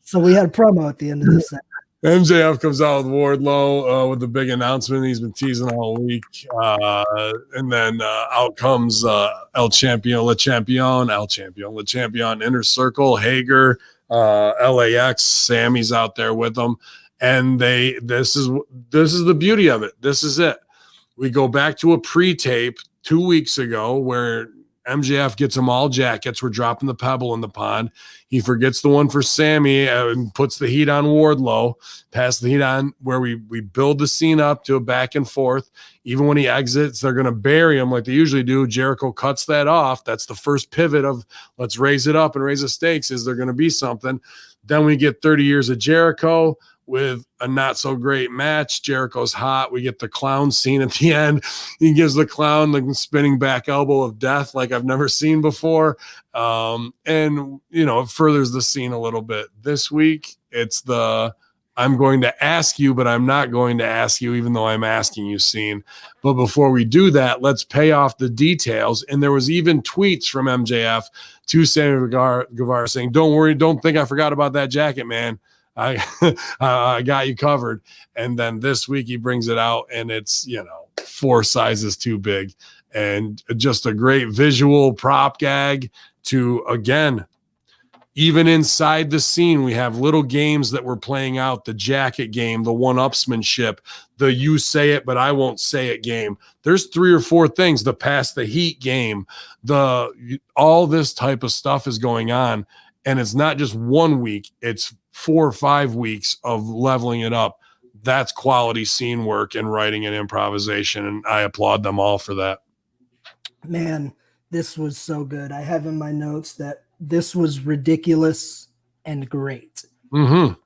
S2: So we had a promo at the end of this set.
S1: MJF comes out with Wardlow with the big announcement he's been teasing all week. And then out comes Le Champion, Inner Circle, Hager, LAX, Sammy's out there with them. And this is the beauty of it. This is it. We go back to a pre-tape 2 weeks ago where MJF gets them all jackets. We're dropping the pebble in the pond. He forgets the one for Sammy and puts the heat on Wardlow, pass the heat on, where we build the scene up to a back and forth. Even when he exits, they're going to bury him like they usually do. Jericho cuts that off. That's the first pivot of let's raise it up and raise the stakes. Is there going to be something? Then we get 30 years of Jericho with a not so great match. Jericho's hot. We get the clown scene at the end. He gives the clown the spinning back elbow of death like I've never seen before. And, it furthers the scene a little bit. This week, it's the I'm going to ask you, but I'm not going to ask you, even though I'm asking you scene. But before we do that, let's pay off the details. And there was even tweets from MJF to Sammy Guevara saying, don't worry, don't think I forgot about that jacket, man. I got you covered. And then this week he brings it out and it's 4 sizes too big, and just a great visual prop gag to, again, even inside the scene, we have little games that we're playing out. The jacket game, the one-upsmanship, the you say it, but I won't say it game. There's 3 or 4 things. The pass the heat game, all this type of stuff is going on. And it's not just 1 week, it's 4 or 5 weeks of leveling it up. That's quality scene work and writing and improvisation. And I applaud them all for that.
S2: Man, this was so good. I have in my notes that this was ridiculous and great.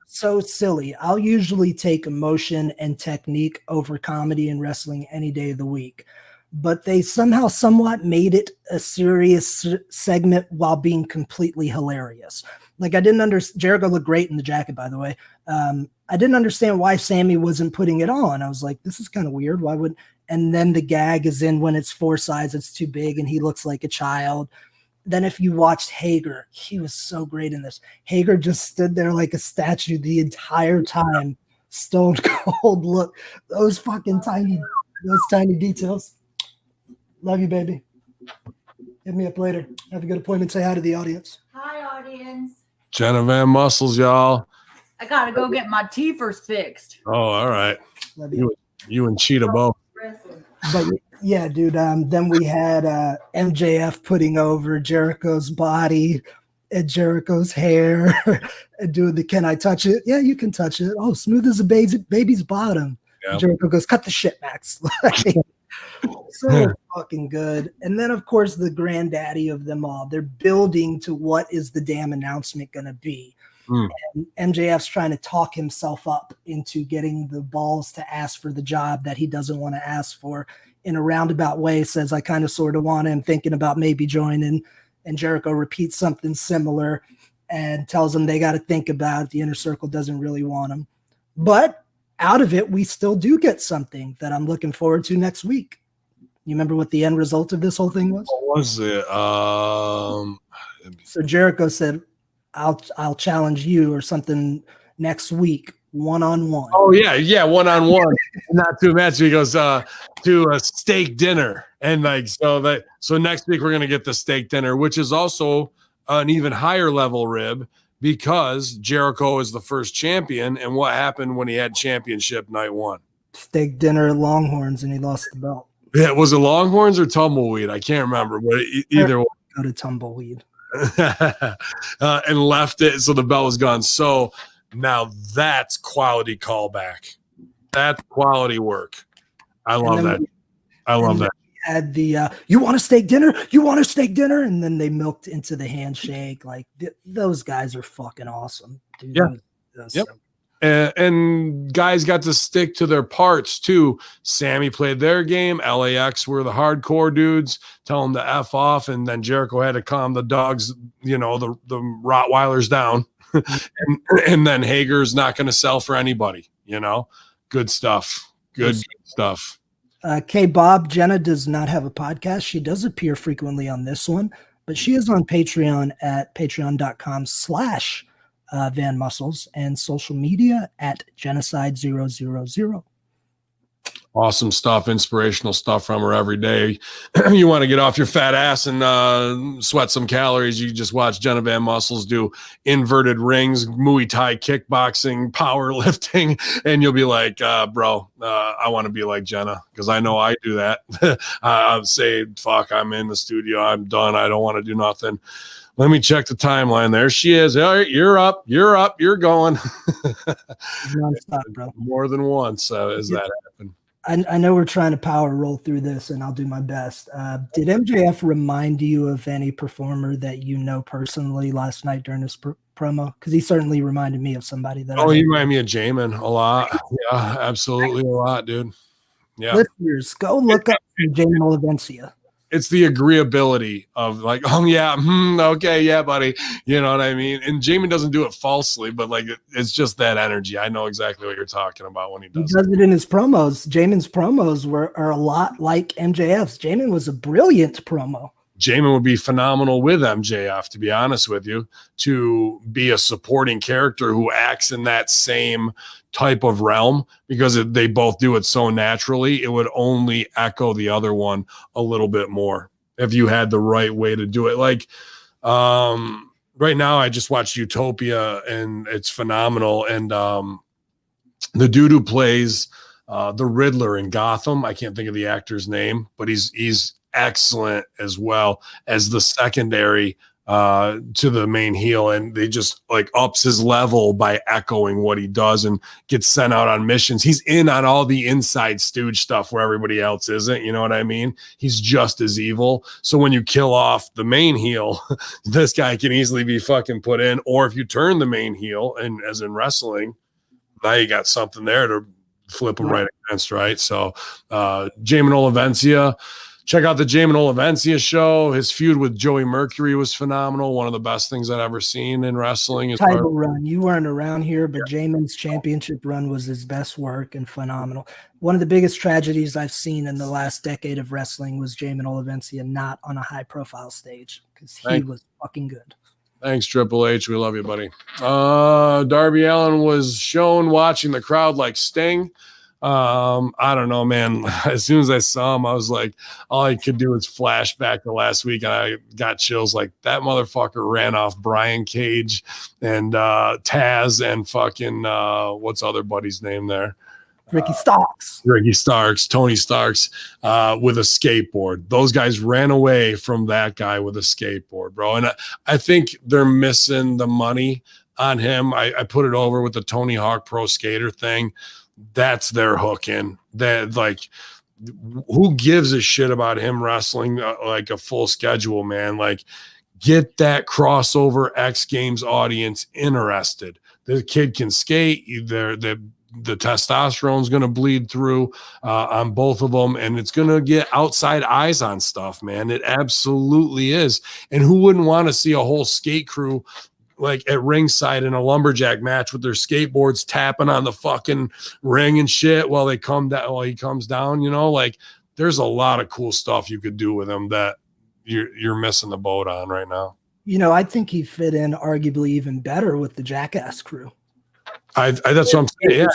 S2: So silly. I'll usually take emotion and technique over comedy and wrestling any day of the week. But they somehow somewhat made it a serious segment while being completely hilarious. Like I didn't understand. Jericho looked great in the jacket, by the way. I didn't understand why Sammy wasn't putting it on. I was like, this is kind of weird. Why would? And then the gag is in when it's 4 sizes, it's too big and he looks like a child. Then if you watched Hager, he was so great in this. Hager just stood there like a statue the entire time. Stone cold look. Those tiny details. Love you, baby. Hit me up later. Have a good appointment. Say hi to the audience.
S3: Hi, audience.
S1: Jenna Van Muscles, y'all.
S3: I gotta go get my teethers fixed.
S1: Oh, all right. You and Cheetah both.
S2: But yeah, dude. Then we had MJF putting over Jericho's body and Jericho's hair and doing the "Can I touch it?" Yeah, you can touch it. Oh, smooth as a baby's bottom. Yep. Jericho goes, "Cut the shit, Max." So fucking good. And then, of course, the granddaddy of them all. They're building to what is the damn announcement going to be. And MJF's trying to talk himself up into getting the balls to ask for the job that he doesn't want to ask for in a roundabout way. Says, I kind of sort of want him, thinking about maybe joining. And Jericho repeats something similar and tells him they got to think about it. The Inner Circle doesn't really want him. But out of it, we still do get something that I'm looking forward to next week. You remember what the end result of this whole thing was?
S1: What was it?
S2: So Jericho said, I'll challenge you or something next week, one-on-one.
S1: Oh, yeah, one-on-one. Not to a match. He goes to a steak dinner. And so next week we're going to get the steak dinner, which is also an even higher level rib because Jericho is the first champion. And what happened when he had championship night one?
S2: Steak dinner at Longhorns, and he lost the belt.
S1: Yeah, was it Longhorns or Tumbleweed? I can't remember, but either one.
S2: Go to Tumbleweed.
S1: And left it, so the belt was gone. So now that's quality callback. That's quality work. I love that. I love that.
S2: Had the you want a steak dinner? You want a steak dinner? And then they milked into the handshake. Like those guys are fucking awesome, dude.
S1: Yeah. Yep. And guys got to stick to their parts too. Sammy played their game. LAX were the hardcore dudes, tell them to F off, and then Jericho had to calm the dogs, the Rottweilers down. and then Hager's not going to sell for anybody. Good stuff. Good stuff.
S2: K-Bob, Jenna does not have a podcast. She does appear frequently on this one, but she is on Patreon at patreon.com/Van Muscles and social media at Genocide000.
S1: Awesome stuff, inspirational stuff from her every day. You want to get off your fat ass and sweat some calories, you just watch Jenna Van Muscles do inverted rings, Muay Thai, kickboxing, powerlifting, and you'll be like, bro, I want to be like Jenna because I know I do that. I'd say, fuck, I'm in the studio. I'm done. I don't want to do nothing. Let me check the timeline. There she is. All right, you're up. You're going.
S2: Non-stop, bro.
S1: More than once as that happened.
S2: I know we're trying to power roll through this, and I'll do my best. Did MJF remind you of any performer that you know personally last night during this promo? Because he certainly reminded me of somebody that.
S1: Oh, he reminded me of Jamin a lot. Yeah, absolutely a lot, dude. Yeah.
S2: Listeners, go look up Jamin Olivencia.
S1: It's the agreeability of like, oh yeah, okay, yeah, buddy. You know what I mean? And Jamin doesn't do it falsely, but like it's just that energy. I know exactly what you're talking about when he does.
S2: He does it in his promos. Jamin's promos are a lot like MJF's. Jamin was a brilliant promo.
S1: Jamin would be phenomenal with MJF, to be honest with you, to be a supporting character who acts in that same type of realm because they both do it so naturally. It would only echo the other one a little bit more if you had the right way to do it. Like right now, I just watched Utopia and it's phenomenal. And the dude who plays the Riddler in Gotham, I can't think of the actor's name, but he's excellent as well as the secondary to the main heel, and they just like ups his level by echoing what he does and gets sent out on missions. He's in on all the inside stooge stuff where everybody else isn't, you know what I mean? He's just as evil. So when you kill off the main heel, this guy can easily be fucking put in, or if you turn the main heel, and as in wrestling, now you got something there to flip him right against, right? So Jamin Olivencia, check out the Jamin Olivencia show. His feud with Joey Mercury was phenomenal. One of the best things I've ever seen in wrestling.
S2: Title run. You weren't around here, but Jamin's championship run was his best work and phenomenal. One of the biggest tragedies I've seen in the last decade of wrestling was Jamin Olivencia not on a high-profile stage because he was fucking good.
S1: Thanks, Triple H. We love you, buddy. Darby Allin was shown watching the crowd like Sting. I don't know, man. As soon as I saw him, I was like, all I could do was flash back to last week, and I got chills. Like that motherfucker ran off Brian Cage and Taz and fucking what's other buddy's name there?
S2: Ricky Starks,
S1: Tony Starks, with a skateboard. Those guys ran away from that guy with a skateboard, bro. And I think they're missing the money on him. I put it over with the Tony Hawk Pro Skater thing. That's their hook in. That, like, who gives a shit about him wrestling like a full schedule, man? Like, get that crossover X Games audience interested. The kid can skate. The testosterone's going to bleed through on both of them, and it's going to get outside eyes on stuff, man. It absolutely is. And who wouldn't want to see a whole skate crew like at ringside in a lumberjack match with their skateboards tapping on the fucking ring and shit while he comes down, you know? Like, there's a lot of cool stuff you could do with him that you're missing the boat on right now.
S2: You know, I think he fit in arguably even better with the Jackass crew.
S1: That's what I'm saying. Yeah,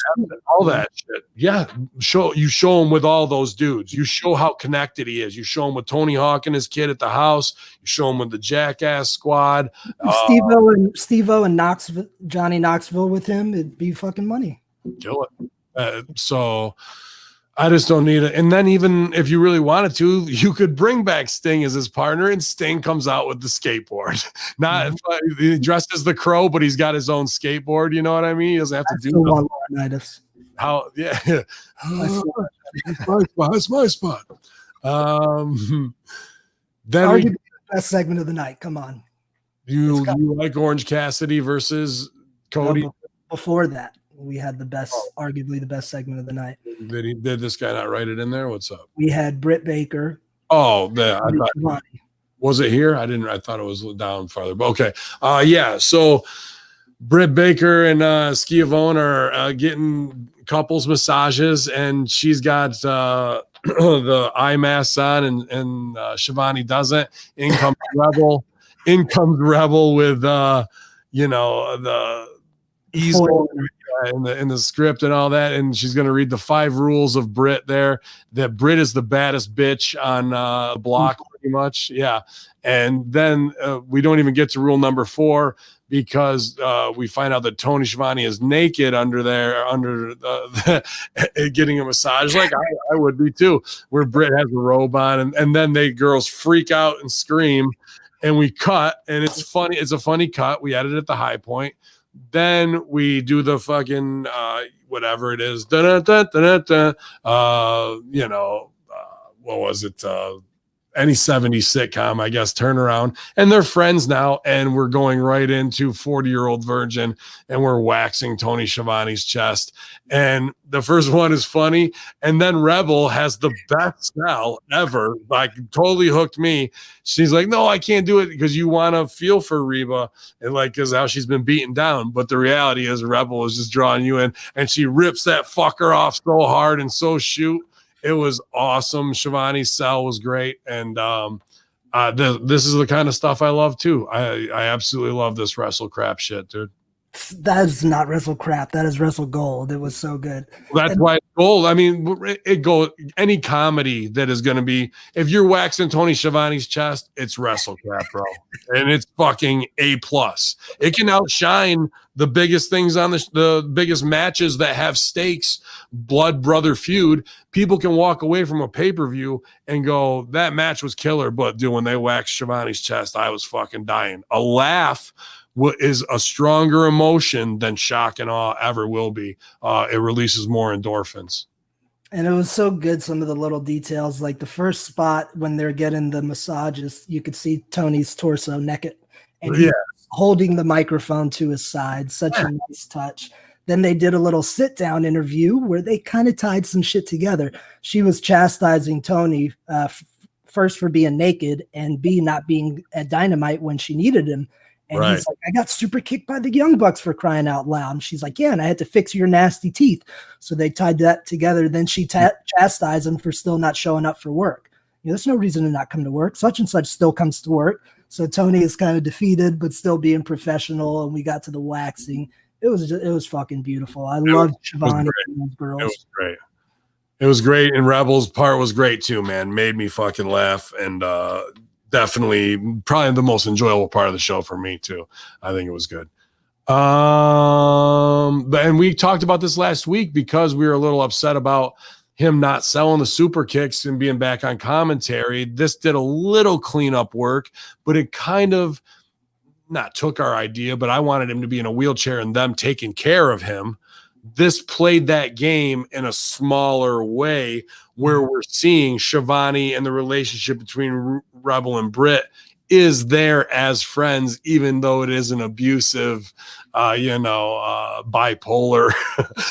S1: all that shit. Yeah, show him with all those dudes. You show how connected he is. You show him with Tony Hawk and his kid at the house. You show him with the Jackass squad.
S2: Steve-O and Knoxville, Johnny Knoxville with him. It'd be fucking money.
S1: Kill it. So I just don't need it. And then even if you really wanted to, you could bring back Sting as his partner, and Sting comes out with the skateboard. Not dressed as the Crow, but he's got his own skateboard. You know what I mean? He doesn't have to do
S2: Laurinaitis.
S1: How? Yeah, it's my spot. Then
S2: arguably the best segment of the night. Come on,
S1: you like Orange Cassidy versus Cody?
S2: No, before that, we had the best, arguably the best segment of the night.
S1: Did this guy not write it in there? What's up?
S2: We had Britt Baker.
S1: Oh, was it here? I thought it was down farther. But okay. Yeah. So Britt Baker and Schiavone are getting couples massages, and she's got the eye mask on, and Shivani doesn't. In comes Rebel with the easel in the script and all that, and she's going to read the 5 rules of Britt there. That Britt is the baddest bitch on the block, pretty much. Yeah. And then we don't even get to rule number 4 because we find out that Tony Schiavone is naked under getting a massage, like I would be too, where Britt has a robe on, and then they girls freak out and scream, and we cut, and it's funny. It's a funny cut. We edit at the high point. Then we do the fucking whatever it is. What was it? Any 70s sitcom, I guess, turn around, and they're friends now, and we're going right into 40-year-old virgin, and we're waxing Tony Schiavone's chest, and the first one is funny, and then Rebel has the best sell ever, like totally hooked me. She's like, no, I can't do it because you want to feel for Reba, and like, because how she's been beaten down, but the reality is Rebel is just drawing you in, and she rips that fucker off so hard and so shoot. It was awesome. Shivani's cell was great. And this is the kind of stuff I love too. I absolutely love this wrestle crap shit, dude.
S2: That is not wrestle crap. That is wrestle gold. It was so good.
S1: That's why it's gold. I mean, it goes any comedy that is going to be, if you're waxing Tony Schiavone's chest, it's wrestle crap, bro. And it's fucking A+. It can outshine the biggest things on the biggest matches that have stakes, blood brother feud. People can walk away from a pay-per-view and go, that match was killer, but dude, when they waxed Schiavone's chest, I was fucking dying. A laugh is a stronger emotion than shock and awe ever will be. It releases more endorphins.
S2: And it was so good, some of the little details, like the first spot when they're getting the massages, you could see Tony's torso naked, and he's holding the microphone to his side. Such a nice touch. Then they did a little sit-down interview where they kind of tied some shit together. She was chastising Tony first for being naked, and B, not being at Dynamite when she needed him. And he's like, I got super kicked by the Young Bucks for crying out loud. And she's like, yeah, and I had to fix your nasty teeth. So they tied that together. Then she chastised him for still not showing up for work. You know, there's no reason to not come to work. Such and such still comes to work. So Tony is kind of defeated, but still being professional. And we got to the waxing. It was fucking beautiful. I loved Shivani and those girls.
S1: It was great. It was great, and Rebel's part was great too, man. Made me fucking laugh, and definitely probably the most enjoyable part of the show for me too. I think it was good. And we talked about this last week because we were a little upset about him not selling the super kicks and being back on commentary. This did a little cleanup work, but it kind of not took our idea, but I wanted him to be in a wheelchair and them taking care of him. This played that game in a smaller way where we're seeing Shivani and the relationship between Rebel and Britt is there as friends, even though it is an abusive, bipolar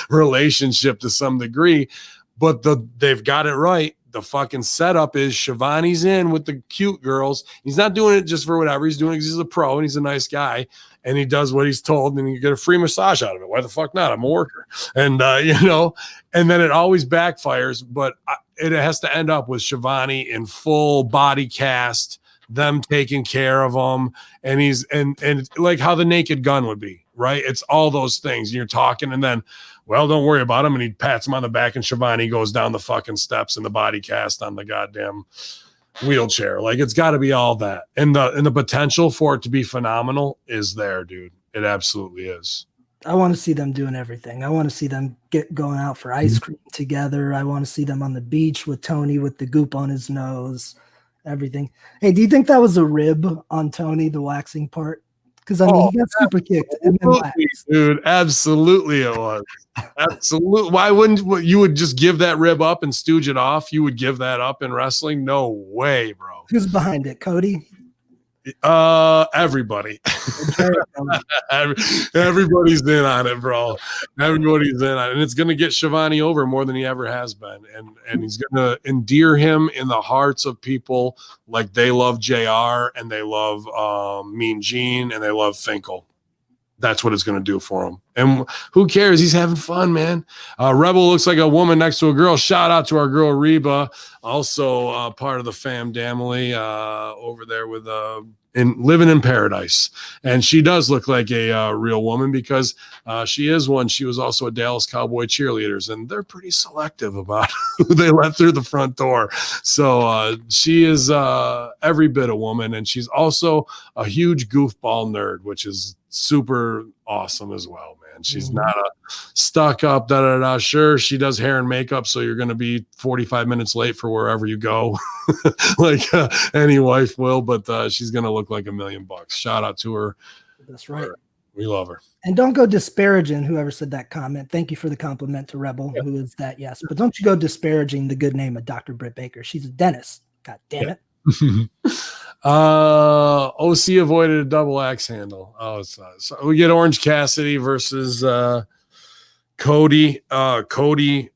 S1: relationship to some degree. But they've got it right. The fucking setup is Shivani's in with the cute girls. He's not doing it just for whatever. He's doing it because he's a pro and he's a nice guy. And he does what he's told, and you get a free massage out of it. Why the fuck not? I'm a worker. And, and then it always backfires, but it has to end up with Shivani in full body cast, them taking care of him. And he's, and like how the Naked Gun would be, right? It's all those things. You're talking, and then, well, don't worry about him. And he pats him on the back, and Shivani goes down the fucking steps in the body cast on the goddamn wheelchair. Like, it's got to be all that, and the potential for it to be phenomenal is there, dude. It absolutely is.
S2: I want to see them doing everything. I want to see them going out for ice cream together. I want to see them on the beach with Tony with the goop on his nose, everything. Hey, do you think that was a rib on Tony, the waxing part? Because he got super kicked and then waxed.
S1: Dude, absolutely it was. Absolutely. Why wouldn't you would just give that rib up and stooge it off? You would give that up in wrestling? No way, bro.
S2: Who's behind it? Cody?
S1: Everybody. Everybody's in on it, bro. Everybody's in on it. And it's gonna get Shivani over more than he ever has been. And he's gonna endear him in the hearts of people like they love JR and they love Mean Gene and they love Finkel. That's what it's going to do for him. And who cares? He's having fun, man. Rebel looks like a woman next to a girl. Shout out to our girl Reba, also part of the fam family over there with living in paradise. And she does look like a real woman because she is one. She was also a Dallas Cowboy cheerleaders, and they're pretty selective about who they let through the front door. So she is every bit a woman, and she's also a huge goofball nerd, which is super awesome as well, man. She's not a stuck up, Sure, she does hair and makeup, so you're going to be 45 minutes late for wherever you go, like any wife will, but she's going to look like $1 million. Shout out to her.
S2: That's right.
S1: We love her.
S2: And don't go disparaging whoever said that comment. Thank you for the compliment to Rebel, who is that, yes. But don't you go disparaging the good name of Dr. Britt Baker. She's a dentist. God damn it.
S1: OC avoided a double axe handle. So we get Orange Cassidy versus Cody. Cody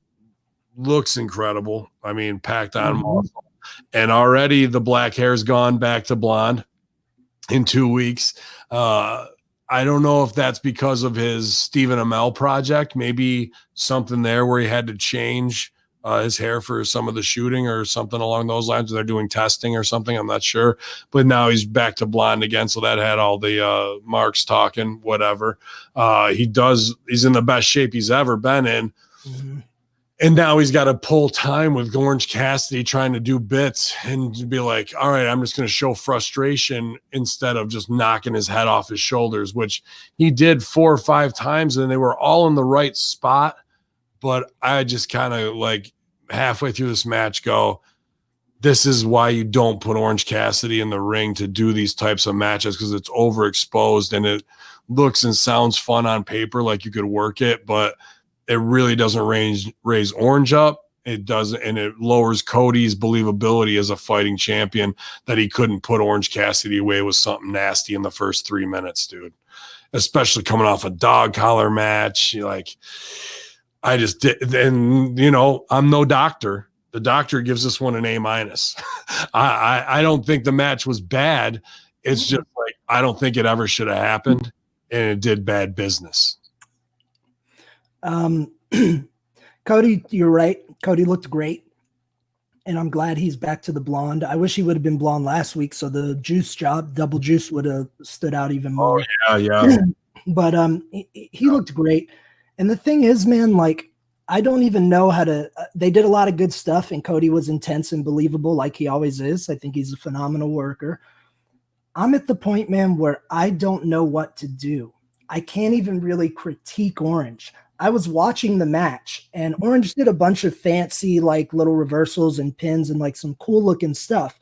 S1: looks incredible. I mean, packed on muscle, and already the black hair's gone back to blonde in 2 weeks. I don't know if that's because of his Stephen Amell project. Maybe something there where he had to change his hair for some of the shooting or something along those lines. They're doing testing or something. I'm not sure, but now he's back to blonde again. So that had all the marks talking, whatever. He's in the best shape he's ever been in. Mm-hmm. And now he's got to pull time with Orange Cassidy trying to do bits and be like, all right, I'm just going to show frustration instead of just knocking his head off his shoulders, which he did 4 or 5 times, and they were all in the right spot. But I just kind of like halfway through this match go, this is why you don't put Orange Cassidy in the ring to do these types of matches, because it's overexposed and it looks and sounds fun on paper like you could work it, but it really doesn't raise Orange up. It doesn't, and it lowers Cody's believability as a fighting champion that he couldn't put Orange Cassidy away with something nasty in the first 3 minutes, dude. Especially coming off a dog collar match. I just did, and I'm no doctor. The doctor gives this one an A-. I don't think the match was bad. It's just like I don't think it ever should have happened, and it did bad business.
S2: Cody, you're right. Cody looked great, and I'm glad he's back to the blonde. I wish he would have been blonde last week, so the juice job, double juice, would have stood out even more.
S1: Oh yeah.
S2: But he looked great. And the thing is, man, like, I don't even know how to. They did a lot of good stuff, and Cody was intense and believable, like he always is. I think he's a phenomenal worker. I'm at the point, man, where I don't know what to do. I can't even really critique Orange. I was watching the match, and Orange did a bunch of fancy, like little reversals and pins and like some cool looking stuff.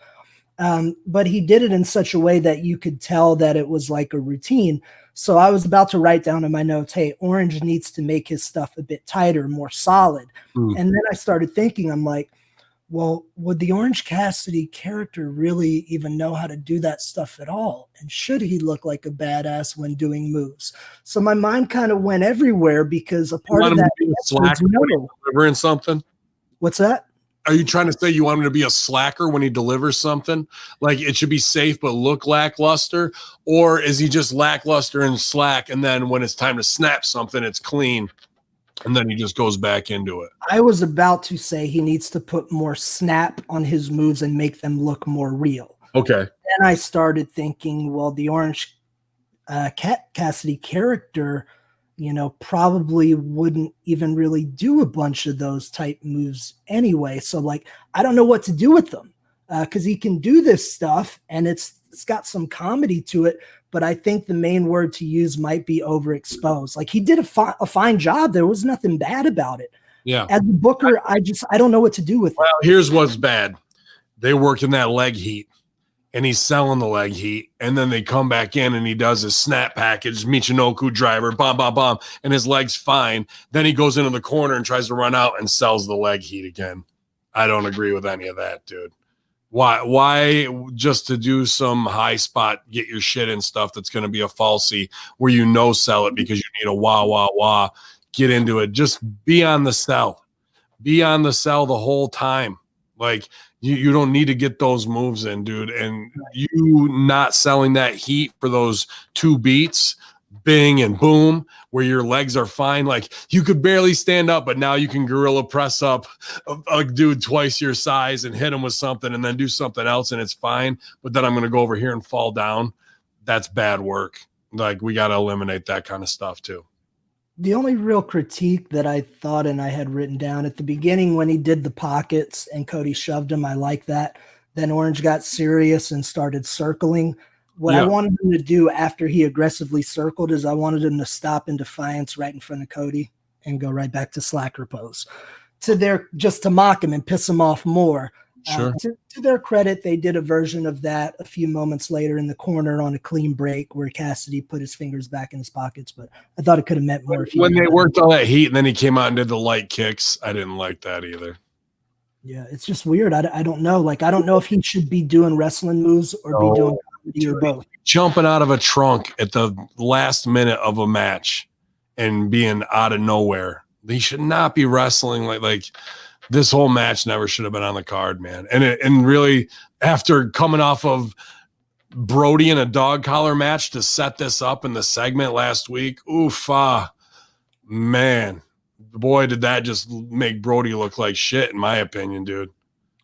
S2: But he did it in such a way that you could tell that it was like a routine. So I was about to write down in my notes, hey, Orange needs to make his stuff a bit tighter, more solid. And then I started thinking, I'm like, well, would the Orange Cassidy character really even know how to do that stuff at all? And should he look like a badass when doing moves? So my mind kind of went everywhere because a part of that
S1: slack delivering something.
S2: What's that?
S1: Are you trying to say you want him to be a slacker when he delivers something? Like it should be safe but look lackluster? Or is he just lackluster and slack, and then when it's time to snap something, it's clean, and then he just goes back into it?
S2: I was about to say he needs to put more snap on his moves and make them look more real.
S1: Okay.
S2: Then I started thinking, well, the Orange Cassidy character, probably wouldn't even really do a bunch of those type moves anyway. So like, I don't know what to do with them because he can do this stuff and it's got some comedy to it. But I think the main word to use might be overexposed. Like he did a fine job. There was nothing bad about it.
S1: Yeah.
S2: As a booker, I don't know what to do with it.
S1: Well, here's what's bad. They work in that leg heat. And he's selling the leg heat, and then they come back in and he does his snap package, Michinoku driver, bomb, and his leg's fine. Then he goes into the corner and tries to run out and sells the leg heat again. I don't agree with any of that, dude. Why just to do some high spot, get your shit in stuff that's going to be a falsie where sell it because you need a wah, get into it. Just be on the sell. Be on the sell the whole time. Like, you don't need to get those moves in, dude. And you not selling that heat for those 2 beats, bing and boom, where your legs are fine. Like, you could barely stand up, but now you can gorilla press up a dude twice your size and hit him with something and then do something else and it's fine. But then I'm going to go over here and fall down. That's bad work. Like, we got to eliminate that kind of stuff too.
S2: The only real critique that I thought and I had written down at the beginning when he did the pockets and Cody shoved him, I like that. Then Orange got serious and started circling. What I wanted him to do after he aggressively circled is I wanted him to stop in defiance right in front of Cody and go right back to slacker pose. Just to mock him and piss him off more.
S1: Sure.
S2: To their credit, they did a version of that a few moments later in the corner on a clean break where Cassidy put his fingers back in his pockets, but I thought it could have meant more.
S1: When they worked all that heat and then he came out and did the light kicks, I didn't like that either.
S2: Yeah, it's just weird. I don't know. Like, I don't know if he should be doing wrestling moves or be doing comedy or both.
S1: Jumping out of a trunk at the last minute of a match and being out of nowhere. He should not be wrestling like this whole match never should have been on the card, man. And really, after coming off of Brody in a dog collar match to set this up in the segment last week, man, boy, did that just make Brody look like shit, in my opinion, dude.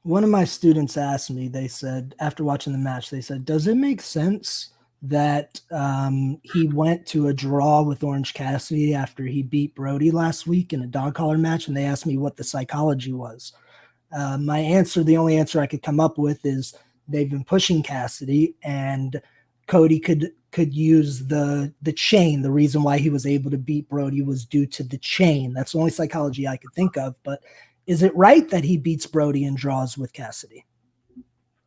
S2: One of my students asked me, they said, after watching the match, they said, does it make sense that he went to a draw with Orange Cassidy after he beat Brody last week in a dog collar match? And they asked me what the psychology was. My answer, the only answer I could come up with is they've been pushing Cassidy and Cody could use the chain. The reason why he was able to beat Brody was due to the chain. That's the only psychology I could think of. But is it right that he beats Brody and draws with Cassidy?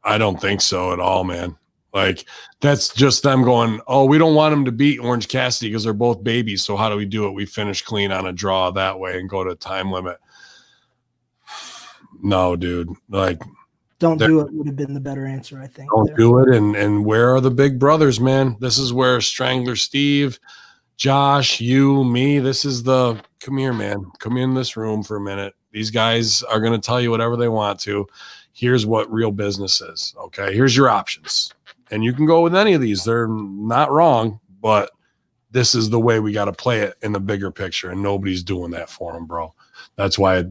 S1: I don't think so at all, man. Like, that's just them going, oh, we don't want him to beat Orange Cassidy because they're both babies. So how do we do it? We finish clean on a draw that way and go to time limit. No, dude. Like,
S2: don't do it would have been the better answer, I think.
S1: Don't do it. And where are the big brothers, man? This is where Strangler Steve, Josh, you, me, this is the come here, man. Come in this room for a minute. These guys are going to tell you whatever they want to. Here's what real business is. Okay. Here's your options. And you can go with any of these. They're not wrong, but this is the way we got to play it in the bigger picture. And nobody's doing that for them, bro. That's why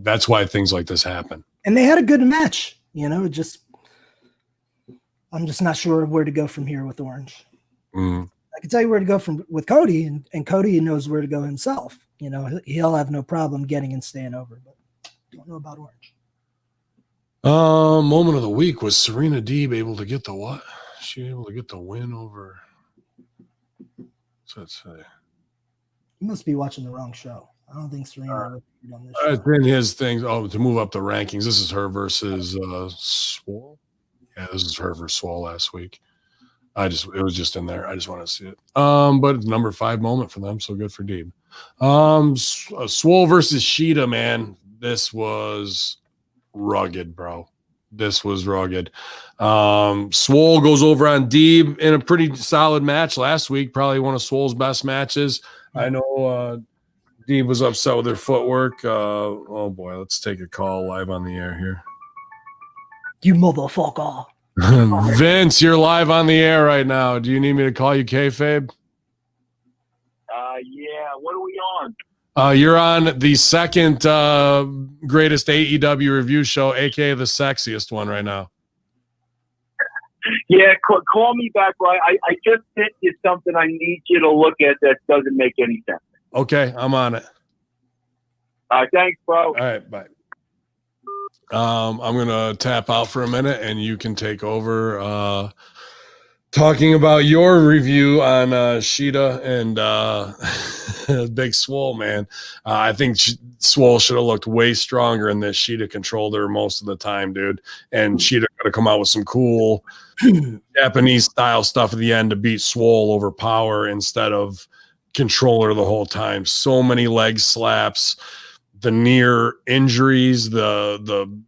S1: things like this happen.
S2: And they had a good match, I'm just not sure where to go from here with Orange. I can tell you where to go with Cody, and Cody knows where to go himself. he'll have no problem getting and staying over. But don't know about Orange.
S1: Moment of the week was Serena Deeb able to get the what? She able to get the win over. What's that say?
S2: You must be watching the wrong show. I don't think Serena on this show.
S1: It's in his thing. Oh, to move up the rankings. This is her versus Swole. Yeah, this is her versus Swole last week. It was just in there. I just want to see it. But it's number 5 moment for them, so good for Deeb. Swole versus Sheeta, man. This was rugged, bro. This was rugged. Swole goes over on Deeb in a pretty solid match last week. Probably one of Swole's best matches. I know Deeb was upset with her footwork. Oh boy, let's take a call live on the air here.
S2: You motherfucker.
S1: Vince, you're live on the air right now. Do you need me to call you kayfabe?
S4: Yeah. What are we on?
S1: You're on the second greatest AEW review show, aka the sexiest one right now.
S4: Yeah, call me back. I just sent you something I need you to look at that doesn't make any sense.
S1: Okay, I'm on it.
S4: Thanks, bro.
S1: All right, bye. I'm gonna tap out for a minute, and you can take over. Talking about your review on Sheeta and Big Swole, man. I think Swole should have looked way stronger in this. Sheeta controlled her most of the time, dude. And Sheeta could have come out with some cool Japanese style stuff at the end to beat Swole over power instead of control her the whole time. So many leg slaps, the near injuries, the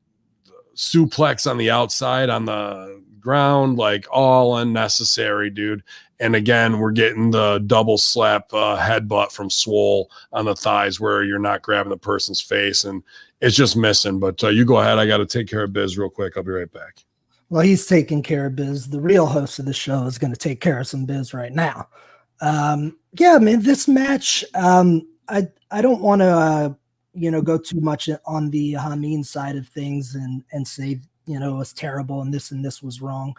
S1: suplex on the outside on the ground, like all unnecessary, dude. And again, we're getting the double slap headbutt from Swole on the thighs where you're not grabbing the person's face, and it's just missing. But you go ahead. I got to take care of Biz real quick. I'll be right back.
S2: Well, he's taking care of Biz. The real host of the show is going to take care of some Biz right now. Yeah, man, this match, I don't want to go too much on the Hamin side of things and say it was terrible and this was wrong.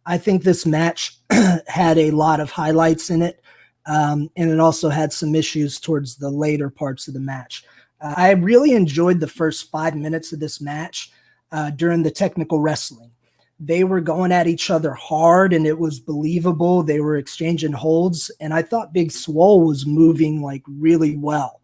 S2: I think this match had a lot of highlights in it, and it also had some issues towards the later parts of the match. I really enjoyed the first 5 minutes of this match during the technical wrestling. They were going at each other hard, and it was believable. They were exchanging holds, and I thought Big Swole was moving like really well.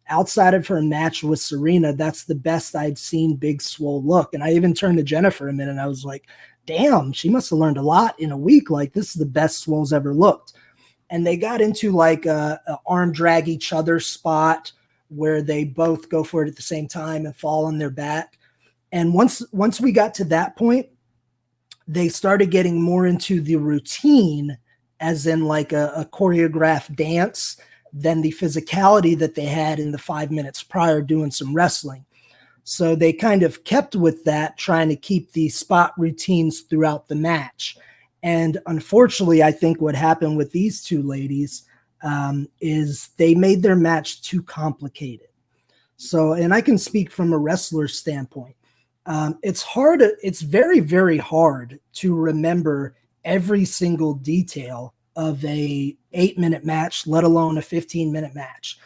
S2: Outside of her match with Serena, that's the best I'd seen Big Swole look. And I even turned to Jennifer a minute and I was like, damn, she must have learned a lot in a week. Like, this is the best Swole's ever looked. And they got into like a arm drag each other spot where they both go for it at the same time and fall on their back. And once we got to that point, they started getting more into the routine, as in like a choreographed dance, than the physicality that they had in the 5 minutes prior doing some wrestling. So they kind of kept with that, trying to keep the spot routines throughout the match. And unfortunately, I think what happened with these two ladies is they made their match too complicated. So, and I can speak from a wrestler's standpoint. It's very, very hard to remember every single detail of a 8-minute match, let alone a 15-minute match,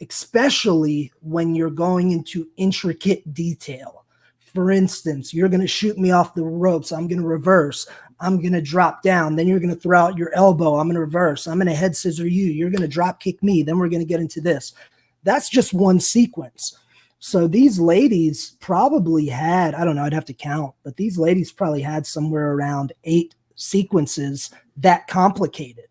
S2: especially when you're going into intricate detail. For instance, you're going to shoot me off the ropes. I'm going to reverse. I'm going to drop down. Then you're going to throw out your elbow. I'm going to reverse. I'm going to head scissor you. You're going to drop kick me. Then we're going to get into this. That's just one sequence. So these ladies probably had, I don't know, I'd have to count, but these ladies probably had somewhere around 8 sequences that complicated.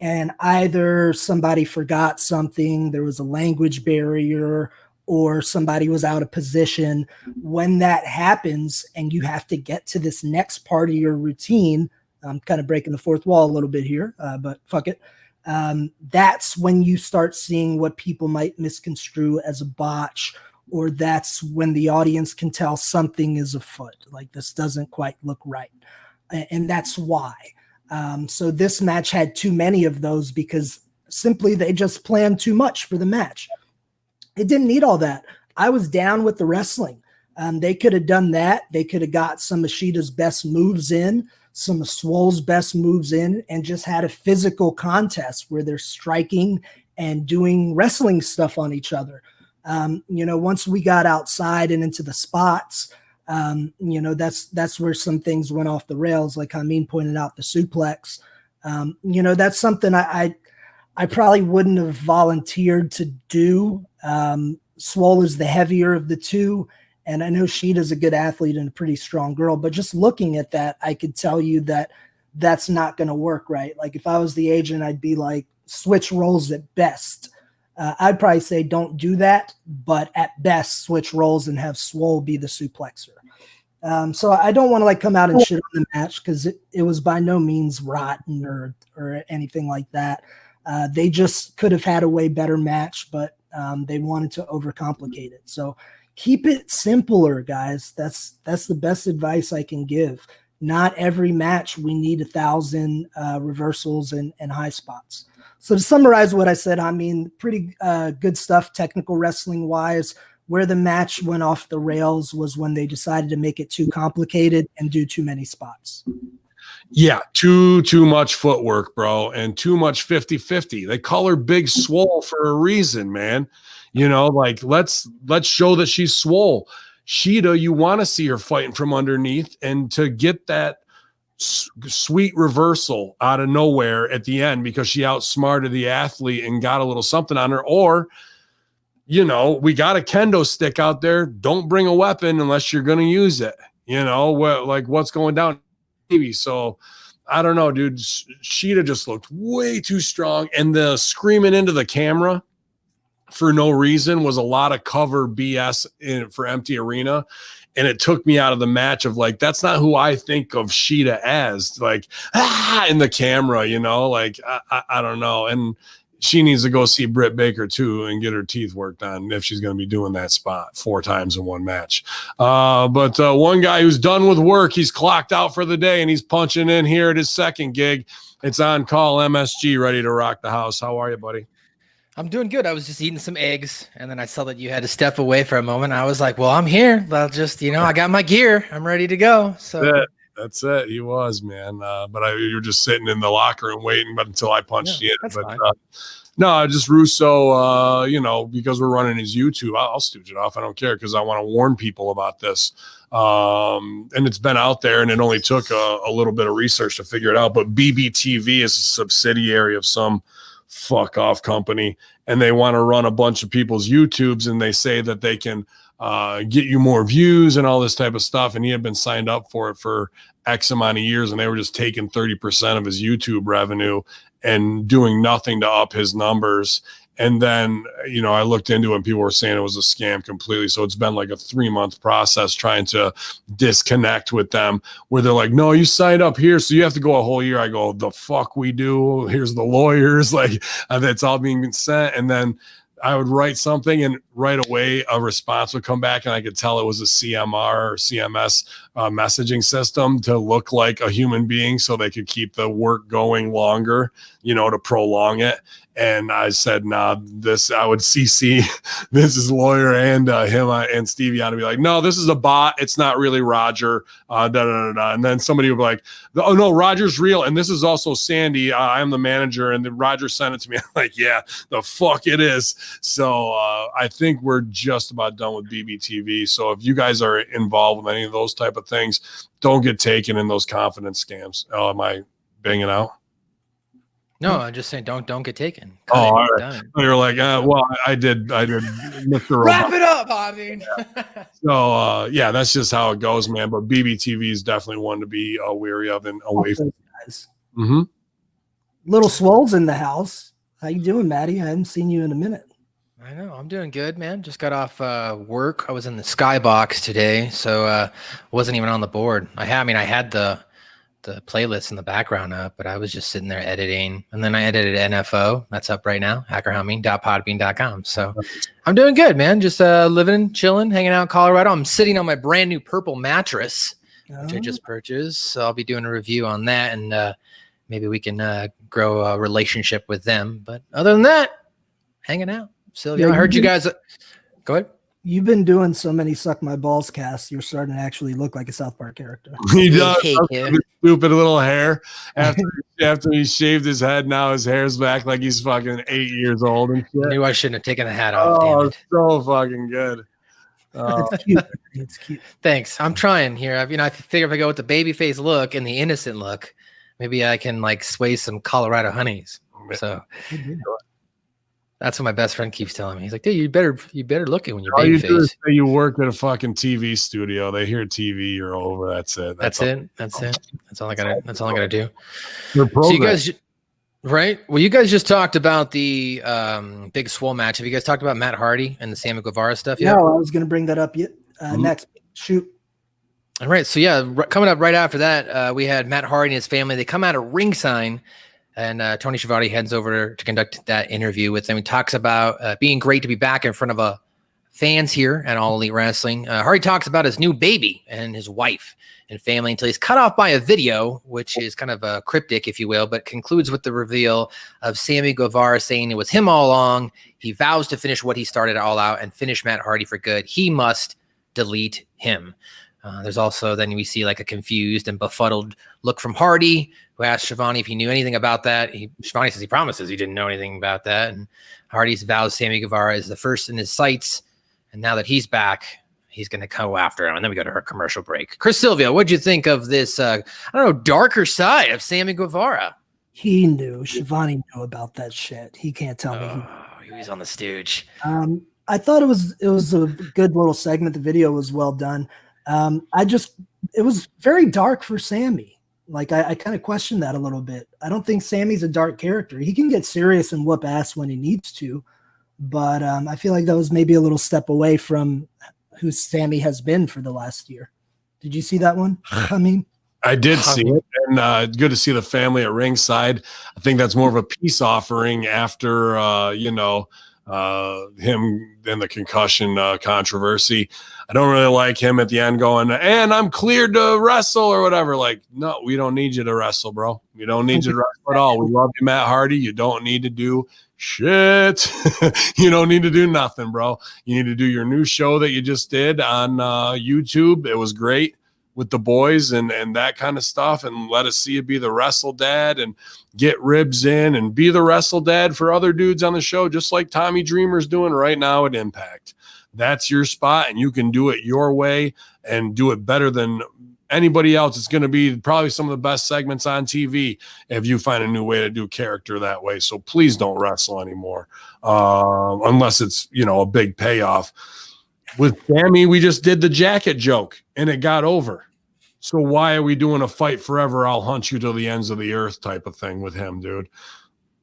S2: And either somebody forgot something, there was a language barrier, or somebody was out of position. When that happens and you have to get to this next part of your routine, I'm kind of breaking the fourth wall a little bit here, but fuck it. That's when you start seeing what people might misconstrue as a botch, or that's when the audience can tell something is afoot, like this doesn't quite look right. And that's why. So this match had too many of those because simply they just planned too much for the match. It didn't need all that. I was down with the wrestling. They could have done that. They could have got some of Sheeta's best moves in, some of Swole's best moves in, and just had a physical contest where they're striking and doing wrestling stuff on each other. Once we got outside and into the spots, that's where some things went off the rails. Like Hamin pointed out, the suplex. That's something I probably wouldn't have volunteered to do. Swole is the heavier of the two. And I know Sheeta's a good athlete and a pretty strong girl, but just looking at that, I could tell you that that's not going to work, right? Like if I was the agent, I'd be like, switch roles at best. I'd probably say don't do that, but at best switch roles and have Swole be the suplexer. So I don't want to come out and shit on the match because it was by no means rotten or anything like that. They just could have had a way better match, but they wanted to overcomplicate it. So keep it simpler, guys. That's the best advice I can give. Not every match we need 1,000 reversals and high spots. So to summarize what I said, pretty good stuff technical wrestling wise. Where the match went off the rails was when they decided to make it too complicated and do too many spots.
S1: Yeah, too much footwork, bro, and too much 50-50. They call her Big Swole for a reason, man. Let's show that she's swole. Sheeta, you want to see her fighting from underneath, and to get that sweet reversal out of nowhere at the end because she outsmarted the athlete and got a little something on her. Or, we got a kendo stick out there. Don't bring a weapon unless you're going to use it. What's going down? So I don't know, dude. Sheeta just looked way too strong, and the screaming into the camera for no reason was a lot of cover BS for empty arena. And it took me out of the match of that's not who I think of Sheeta as, in the camera, I don't know. And she needs to go see Britt Baker too and get her teeth worked on if she's going to be doing that spot 4 times in one match. But one guy who's done with work, he's clocked out for the day and he's punching in here at his second gig. It's On Call MSG, ready to rock the house. How are you, buddy?
S5: I'm doing good. I was just eating some eggs, and then I saw that you had to step away for a moment. I was like, well, I'm here. I'll just, I got my gear. I'm ready to go. So
S1: that's it. He was, man. But you were just sitting in the locker room waiting until I punched you in.
S5: That's fine.
S1: No, just Russo, because we're running his YouTube, I'll stooge it off. I don't care because I want to warn people about this. And it's been out there, and it only took a little bit of research to figure it out. But BBTV is a subsidiary of some fuck off company, and they want to run a bunch of people's YouTubes, and they say that they can get you more views and all this type of stuff. And he had been signed up for it for X amount of years, and they were just taking 30% of his YouTube revenue and doing nothing to up his numbers. And then, I looked into it and people were saying it was a scam completely. So it's been like a 3-month process trying to disconnect with them where they're like, no, you signed up here, so you have to go a whole year. I go, the fuck we do. Here's the lawyers. That's all being sent. And then I would write something and right away a response would come back and I could tell it was a CMR or CMS messaging system to look like a human being so they could keep the work going longer, to prolong it. And I said, nah, I would CC this is lawyer and him and Stevie on to be like, no, this is a bot. It's not really Roger. And then somebody would be like, oh no, Roger's real. And this is also Sandy. I'm the manager. And then Roger sent it to me. I'm like, yeah, the fuck it is. So I think we're just about done with BBTV. So if you guys are involved with any of those type of things, don't get taken in those confidence scams. Oh, am I banging out?
S5: No, I'm just saying don't get taken.
S1: All right. You're like, well, I did Mr.
S5: Wrap it up, I mean.
S1: So that's just how it goes, man. But BBTV is definitely one to be wary of and away from.
S2: Guys.
S1: Mm-hmm.
S2: Little Swole's in the house. How you doing, Maddie? I haven't seen you in a minute.
S5: I know. I'm doing good, man. Just got off work. I was in the skybox today, so wasn't even on the board. I had the playlist in the background up, but I was just sitting there editing. And then I edited NFO. That's up right now, hackerhamin.podbean.com. So I'm doing good, man. Just living, chilling, hanging out in Colorado. I'm sitting on my brand new purple mattress, which I just purchased. So I'll be doing a review on that, and maybe we can grow a relationship with them. But other than that, hanging out. Silvio, I heard you guys. Go ahead.
S2: You've been doing so many Suck My Balls casts, you're starting to actually look like a South Park character.
S1: He does. Stupid little hair after he after he shaved his head, now his hair's back like he's fucking 8 years old and shit.
S5: Knew I shouldn't have taken the hat off.
S1: Oh,
S5: Damn
S1: it's
S5: it.
S1: so fucking good.
S2: It's cute. It's cute.
S5: Thanks. I'm trying here. I figure if I go with the babyface look and the innocent look, maybe I can like sway some Colorado honeys. So that's what my best friend keeps telling me. He's like, dude, you better look it when you're
S1: all you do is
S5: babyface.
S1: say you work at a fucking TV studio. They hear TV, you're over. That's it.
S5: That's it. That's all I gotta do.
S1: Your
S5: So you
S1: program.
S5: guys, right? Well, you guys just talked about the Big Swole match. Have you guys talked about Matt Hardy and the Sammy Guevara stuff yet?
S2: No, I was going to bring that up yet. Next. Shoot.
S5: All right. So yeah, coming up right after that, we had Matt Hardy and his family. They come out of ringside, and Tony Schiavone heads over to conduct that interview with them. He talks about being great to be back in front of fans here at All Elite Wrestling. Hardy talks about his new baby and his wife and family until he's cut off by a video, which is kind of a cryptic, if you will, but concludes with the reveal of Sammy Guevara saying it was him all along. He vows to finish what he started All Out and finish Matt Hardy for good. He must delete him. There's also, then we see like a confused and befuddled look from Hardy, who asked Schiavone if he knew anything about that. Schiavone says he promises he didn't know anything about that. And Hardy vows Sammy Guevara is the first in his sights. And now that he's back, he's going to go after him. And then we go to her commercial break. Chris Silvio, what'd you think of this, darker side of Sammy Guevara?
S2: He knew. Schiavone knew about that shit. He can't tell me.
S5: He was on the stooge.
S2: I thought it was a good little segment. The video was well done. It was very dark for Sammy. Like I kind of questioned that a little bit. I don't think Sammy's a dark character. He can get serious and whoop ass when he needs to, but I feel like that was maybe a little step away from who Sammy has been for the last year. Did you see that one? I mean,
S1: I did see it, and good to see the family at ringside. I think that's more of a peace offering after him and the concussion controversy. I don't really like him at the end going, and I'm cleared to wrestle or whatever. Like, no, we don't need you to wrestle, bro. We don't need you to wrestle at all. We love you, Matt Hardy. You don't need to do shit. You don't need to do nothing, bro. You need to do your new show that you just did on YouTube. It was great with the boys and that kind of stuff, and let us see you be the wrestle dad and get ribs in and be the wrestle dad for other dudes on the show, just like Tommy Dreamer's doing right now at Impact. That's your spot, and you can do it your way and do it better than anybody else. It's going to be probably some of the best segments on TV if you find a new way to do character that way. So please don't wrestle anymore unless it's, a big payoff. With Sammy, we just did the jacket joke, and it got over. So why are we doing a fight forever? I'll hunt you to the ends of the earth type of thing with him, dude.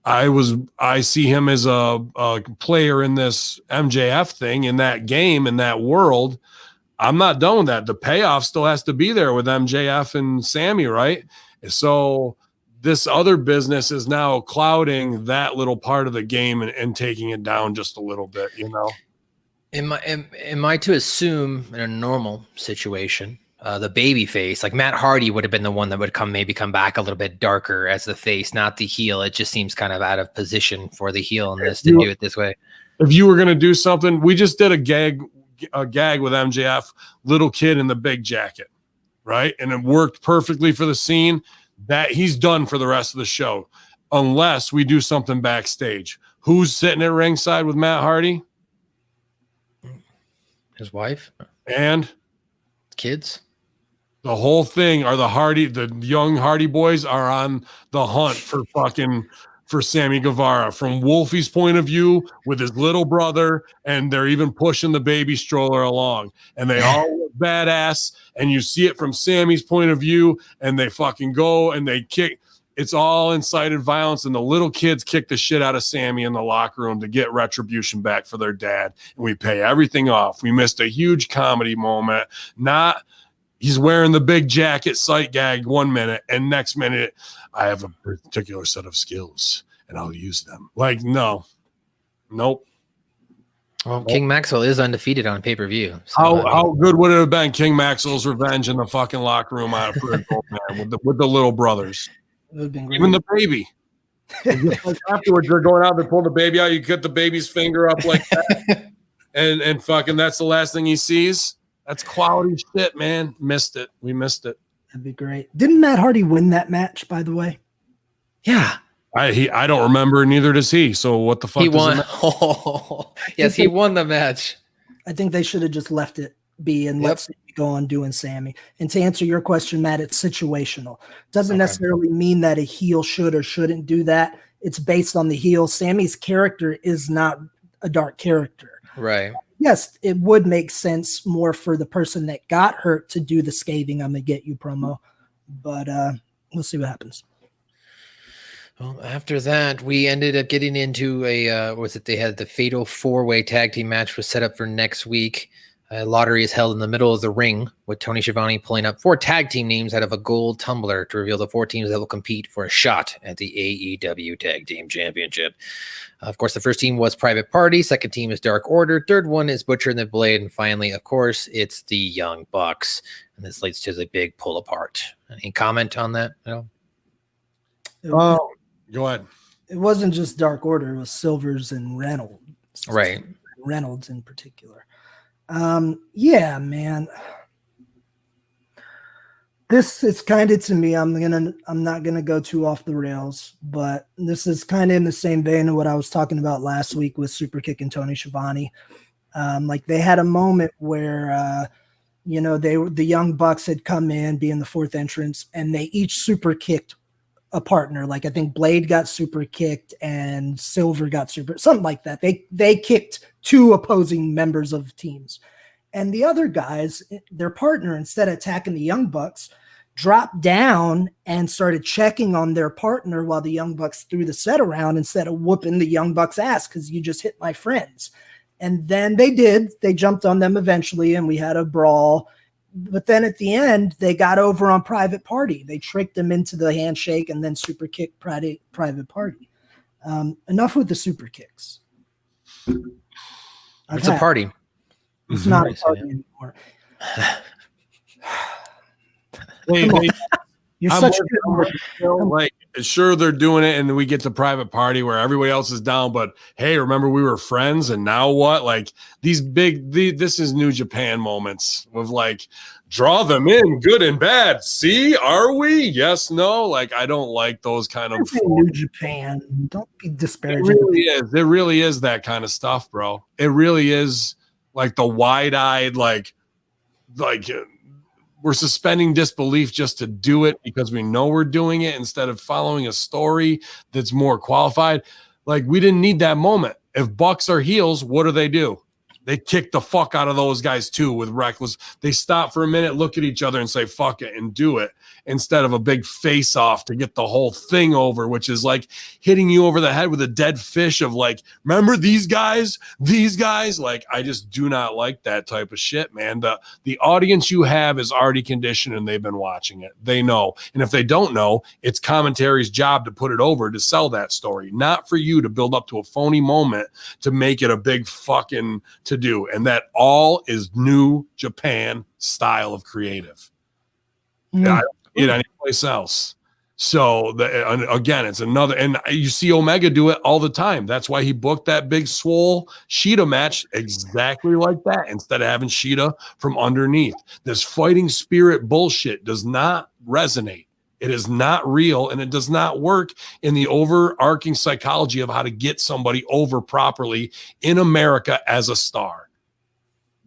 S1: I see him as a player in this MJF thing, in that game, in that world. I'm not done with that. The payoff still has to be there with MJF and Sammy, right? So this other business is now clouding that little part of the game and taking it down just a little bit,
S5: Am I to assume in a normal situation, the baby face, like Matt Hardy would have been the one that would come back a little bit darker as the face, not the heel. It just seems kind of out of position for the heel in this to do it this way.
S1: If you were going to do something, we just did a gag with MJF, little kid in the big jacket, right? And it worked perfectly for the scene. That he's done for the rest of the show, unless we do something backstage. Who's sitting at ringside with Matt Hardy?
S5: His wife
S1: and
S5: kids.
S1: The whole thing are the young Hardy boys are on the hunt for Sammy Guevara from Wolfie's point of view with his little brother, and they're even pushing the baby stroller along, and they all look badass, and you see it from Sammy's point of view, and they fucking go and they kick. It's all incited violence, and the little kids kick the shit out of Sammy in the locker room to get retribution back for their dad, and we pay everything off. We missed a huge comedy moment. He's wearing the big jacket sight gag 1 minute, and next minute, I have a particular set of skills, and I'll use them. Like, no. Nope.
S5: Well, King Maxwell is undefeated on pay-per-view. So,
S1: how good would it have been King Maxwell's revenge in the fucking locker room out of man, with the little brothers?
S2: It would have been great.
S1: Even the baby. Afterwards, they're going out, they pull the baby out, you cut the baby's finger up like that, and fucking that's the last thing he sees. That's quality shit, man. Missed it. We missed it.
S2: That'd be great. Didn't Matt Hardy win that match, by the way?
S5: Yeah.
S1: I don't remember, neither does he. So what the fuck?
S5: He
S1: does it
S5: won.
S1: matter?
S5: Oh, yes, he won the match.
S2: I think they should have just left it be and let Sammy go on doing Sammy. And to answer your question, Matt, it's situational. Doesn't necessarily mean that a heel should or shouldn't do that. It's based on the heel. Sammy's character is not a dark character.
S5: Right.
S2: Yes, it would make sense more for the person that got hurt to do the scathing "I'm gonna get you" promo, but we'll see what happens.
S5: Well, after that, we ended up getting into they had the fatal 4-way tag team match was set up for next week. Lottery is held in the middle of the ring with Tony Schiavone pulling up 4 tag team names out of a gold tumbler to reveal the 4 teams that will compete for a shot at the AEW Tag Team Championship. Of course, the first team was Private Party. Second team is Dark Order. Third one is Butcher and the Blade. And finally, of course, it's the Young Bucks. And this leads to the big pull apart. Any comment on that? No?
S1: Go ahead.
S2: It wasn't just Dark Order. It was Silvers and Reynolds.
S5: Right.
S2: Reynolds in particular. Yeah, man. This is kind of, to me, I'm not gonna go too off the rails, but this is kind of in the same vein of what I was talking about last week with Superkick and Tony Schiavone. Like they had a moment where the Young Bucks had come in, being the 4th entrance, and they each super kicked a partner. Like I think Blade got super kicked and Silver got something like that. They kicked 2 opposing members of teams, and the other guys, their partner, instead of attacking the Young Bucks, dropped down and started checking on their partner while the Young Bucks threw the set around instead of whooping the Young Bucks ass because you just hit my friends. And then they jumped on them eventually, and we had a brawl. But then at the end, they got over on Private Party. They tricked them into the handshake and then super kicked Private Party. Enough with the super kicks.
S5: It's a party.
S2: It's not a party anymore. You're such a good
S1: like, sure, they're doing it, and we get to Private Party where everybody else is down. But hey, remember we were friends, and now what? Like this is New Japan moments of like, draw them in, good and bad. See, are we? Yes, no. Like I don't like those kind of
S2: New Japan. Don't be disparaging.
S1: It really is that kind of stuff, bro. It really is like the wide-eyed, like. We're suspending disbelief just to do it because we know we're doing it instead of following a story that's more qualified. Like we didn't need that moment. If Bucks are heels, what do? They kick the fuck out of those guys too with reckless. They stop for a minute, look at each other and say, fuck it, and do it instead of a big face off to get the whole thing over, which is like hitting you over the head with a dead fish of like, remember these guys? Like, I just do not like that type of shit, man. The audience you have is already conditioned and they've been watching it. They know. And if they don't know, it's commentary's job to put it over to sell that story, not for you to build up to a phony moment to make it a big fucking to do. And that all is New Japan style of creative. I don't see it anyplace else. So again, it's another, and you see Omega do it all the time. That's why he booked that big swole Sheeta match exactly like that instead of having Sheeta from underneath. This fighting spirit bullshit does not resonate. It is not real, and it does not work in the overarching psychology of how to get somebody over properly in America as a star.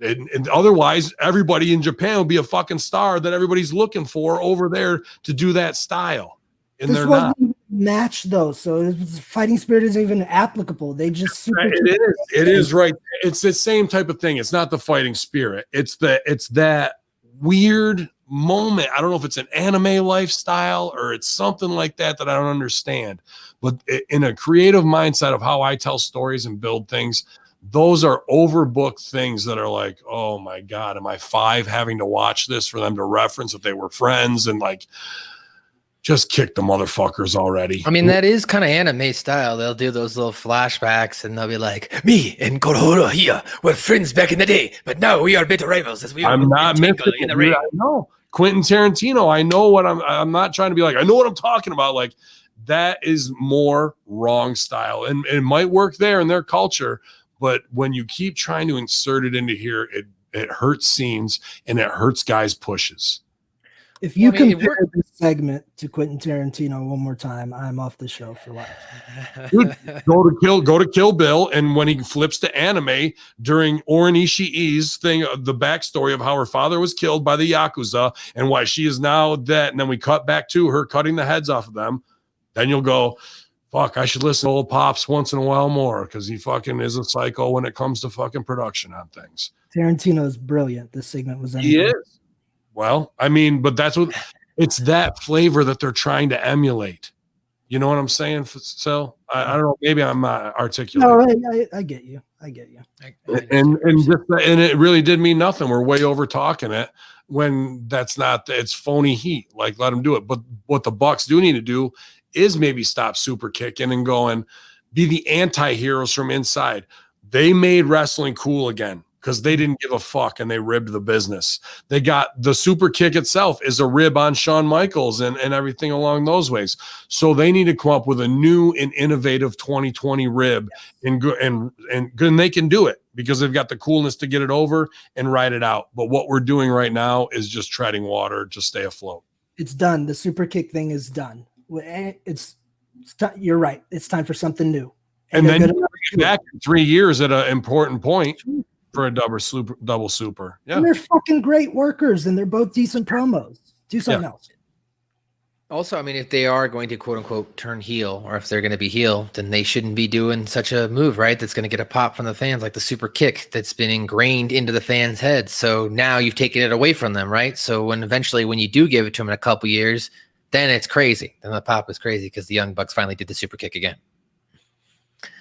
S1: And otherwise, everybody in Japan will be a fucking star that everybody's looking for over there to do that style. And
S2: this
S1: they're
S2: wasn't
S1: not.
S2: even a match, though, so fighting spirit isn't even applicable. They just
S1: it is right. It's the same type of thing. It's not the fighting spirit. It's that weird moment. I don't know if it's an anime lifestyle or it's something like that I don't understand. But in a creative mindset of how I tell stories and build things, those are overbooked things that are like, oh my God, am I 5 having to watch this for them to reference if they were friends? And like, just kick the motherfuckers already.
S5: I mean, that is kind of anime style. They'll do those little flashbacks and they'll be like, me and Korohoro here were friends back in the day, but now we are bitter rivals as we are.
S1: I'm not missing
S5: in the ring.
S1: I know Quentin Tarantino. I know what I'm not trying to be like, I know what I'm talking about. Like that is more wrong style, and it might work there in their culture. But when you keep trying to insert it into here, it hurts scenes and it hurts guys' pushes.
S2: If you
S5: Well, I mean,
S2: compare this segment to Quentin Tarantino one more time, I'm off the show for life.
S1: Dude, go to Kill Bill, and when he flips to anime during Oren Ishii thing, the backstory of how her father was killed by the Yakuza and why she is now dead, and then we cut back to her cutting the heads off of them, then you'll go, fuck, I should listen to old Pops once in a while more because he fucking is a psycho when it comes to fucking production on things.
S2: Tarantino is brilliant. This segment was
S1: He
S2: anything.
S1: is. Well, I mean, but that's what it's that flavor that they're trying to emulate. You know what I'm saying? So I don't know. Maybe I'm not articulating.
S2: No, I get you. I get you.
S1: And it really did mean nothing. We're way over talking it when that's not. It's phony heat. Like, let them do it. But what the Bucks do need to do is maybe stop super kicking and going, be the anti-heroes from inside. They made wrestling cool again because they didn't give a fuck and they ribbed the business. They got the super kick itself is a rib on Shawn Michaels and everything along those ways. So they need to come up with a new and innovative 2020 rib and they can do it because they've got the coolness to get it over and ride it out. But what we're doing right now is just treading water to stay afloat.
S2: It's done. The super kick thing is done. You're right. It's time for something new.
S1: And then you bring it back in 3 years at an important point for a double super. Yeah.
S2: And they're fucking great workers and they're both decent promos. Do something else.
S5: Also, I mean, if they are going to quote unquote turn heel, or if they're going to be heel, then they shouldn't be doing such a move, right? That's going to get a pop from the fans, like the super kick that's been ingrained into the fans' heads. So now you've taken it away from them, right? So when you do give it to them in a couple years, then it's crazy. Then the pop is crazy because the Young Bucks finally did the super kick again.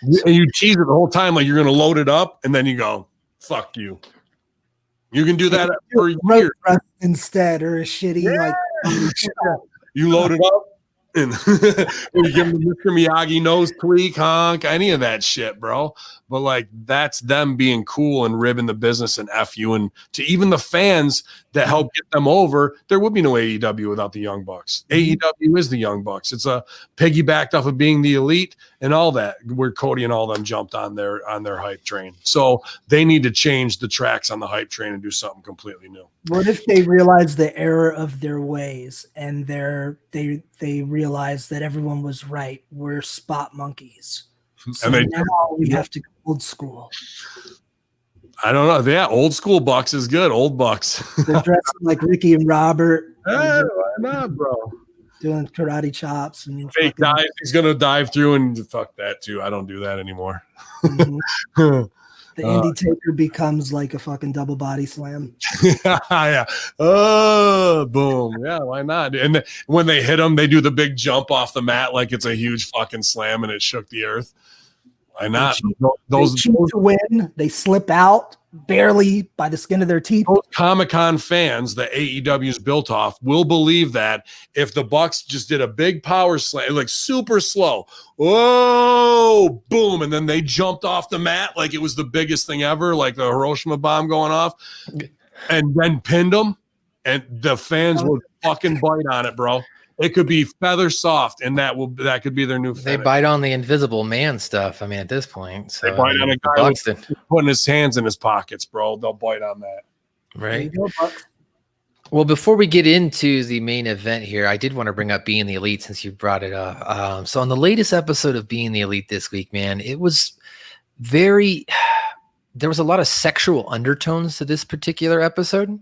S1: And you tease it the whole time like you're going to load it up, and then you go, fuck you. You can do that for a year.
S2: Instead, or a shitty,
S1: you load it up, and you give them the Mr. Miyagi nose tweak, honk, any of that shit, bro. But like, that's them being cool and ribbing the business and F you. And to even the fans that help get them over, there would be no AEW without the Young Bucks. AEW is the Young Bucks. It's a piggybacked off of being the elite and all that, where Cody and all them jumped on their hype train. So they need to change the tracks on the hype train and do something completely new.
S2: What if they realize the error of their ways and they realize that everyone was right? We're spot monkeys. So now we have to go old school.
S1: I don't know. Yeah, old school Bucks is good. Old Bucks.
S2: They're dressing like Ricky and Robert.
S1: Hey, why not, bro?
S2: Doing karate chops and
S1: fake dive. He's gonna dive through and fuck that too. I don't do that anymore.
S2: Mm-hmm. The Andy Taker becomes like a fucking double body slam.
S1: Yeah. Oh, boom. Yeah, why not? And when they hit him, they do the big jump off the mat like it's a huge fucking slam and it shook the earth. Why not?
S2: Those to win, they slip out barely by the skin of their teeth.
S1: Those Comic-Con fans that AEW's built off will believe that if the Bucks just did a big power slam, like super slow, whoa, boom, and then they jumped off the mat like it was the biggest thing ever, like the Hiroshima bomb going off, and then pinned them, and the fans would fucking bite on it, bro. It could be feather soft, and that could be their new finish.
S5: They bite on the Invisible Man stuff. I mean, at this point, so
S1: they bite on a guy putting his hands in his pockets, bro. They'll bite on that,
S5: right? Well, before we get into the main event here, I did want to bring up Being the Elite since you brought it up. So on the latest episode of Being the Elite this week, man, it was there was a lot of sexual undertones to this particular episode.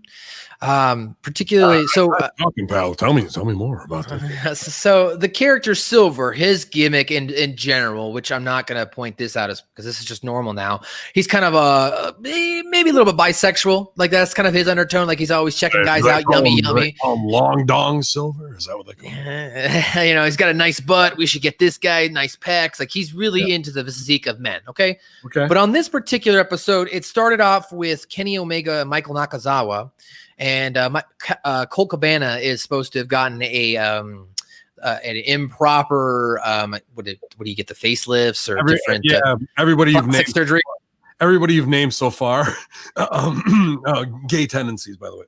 S5: Particularly
S1: talking pal, tell me more about this.
S5: So the character Silver, his gimmick in general, which I'm not going to point this out as because this is just normal now. He's kind of maybe a little bit bisexual. Like that's kind of his undertone. Like he's always checking guys out. Yummy.
S1: Long dong Silver. Is that what they call him?
S5: You know, he's got a nice butt. We should get this guy nice pecs. Like he's really into the physique of men. Okay. But on this particular episode, it started off with Kenny Omega and Michael Nakazawa. And Colt Cabana is supposed to have gotten an improper. What do you get? The facelifts or different?
S1: Yeah, everybody you've named
S5: surgery.
S1: Everybody you've named so far, gay tendencies, by the way.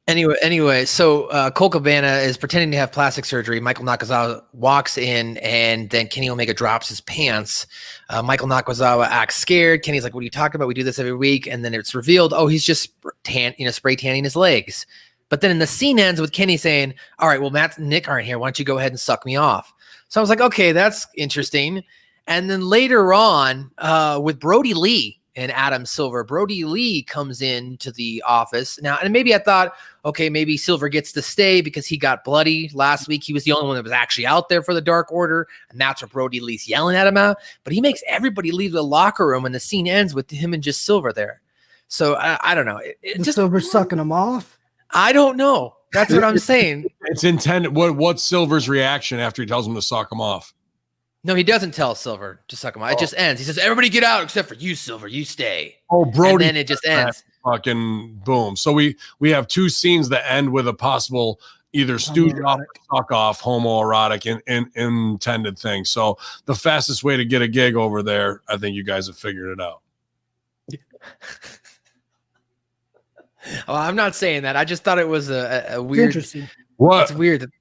S5: Anyway, so Colt Cabana is pretending to have plastic surgery. Michael Nakazawa walks in, and then Kenny Omega drops his pants. Michael Nakazawa acts scared. Kenny's like, "What are you talking about? We do this every week." And then it's revealed, oh, he's just spray tanning his legs. But then in the scene ends with Kenny saying, all right, well, Matt and Nick aren't here. Why don't you go ahead and suck me off? So I was like, okay, that's interesting. And then later on with Brody Lee and Adam Silver, Brody Lee comes into the office now. And maybe I thought, okay, maybe Silver gets to stay because he got bloody last week. He was the only one that was actually out there for the Dark Order. And that's what Brody Lee's yelling at him out. But he makes everybody leave the locker room and the scene ends with him and just Silver there. So I don't know. Just
S2: Silver sucking him off.
S5: I don't know. That's what I'm saying.
S1: It's intended. What's Silver's reaction after he tells him to suck him off?
S5: No, he doesn't tell Silver to suck him off. It just ends. He says, everybody get out except for you, Silver. You stay.
S1: Oh, Brody.
S5: And then it just ends.
S1: Fucking boom. So we have two scenes that end with a possible either stooge off or suck off homoerotic intended thing. So the fastest way to get a gig over there, I think you guys have figured it out.
S5: Oh, I'm not saying that. I just thought it was a weird.
S2: Interesting.
S1: What?
S5: It's weird.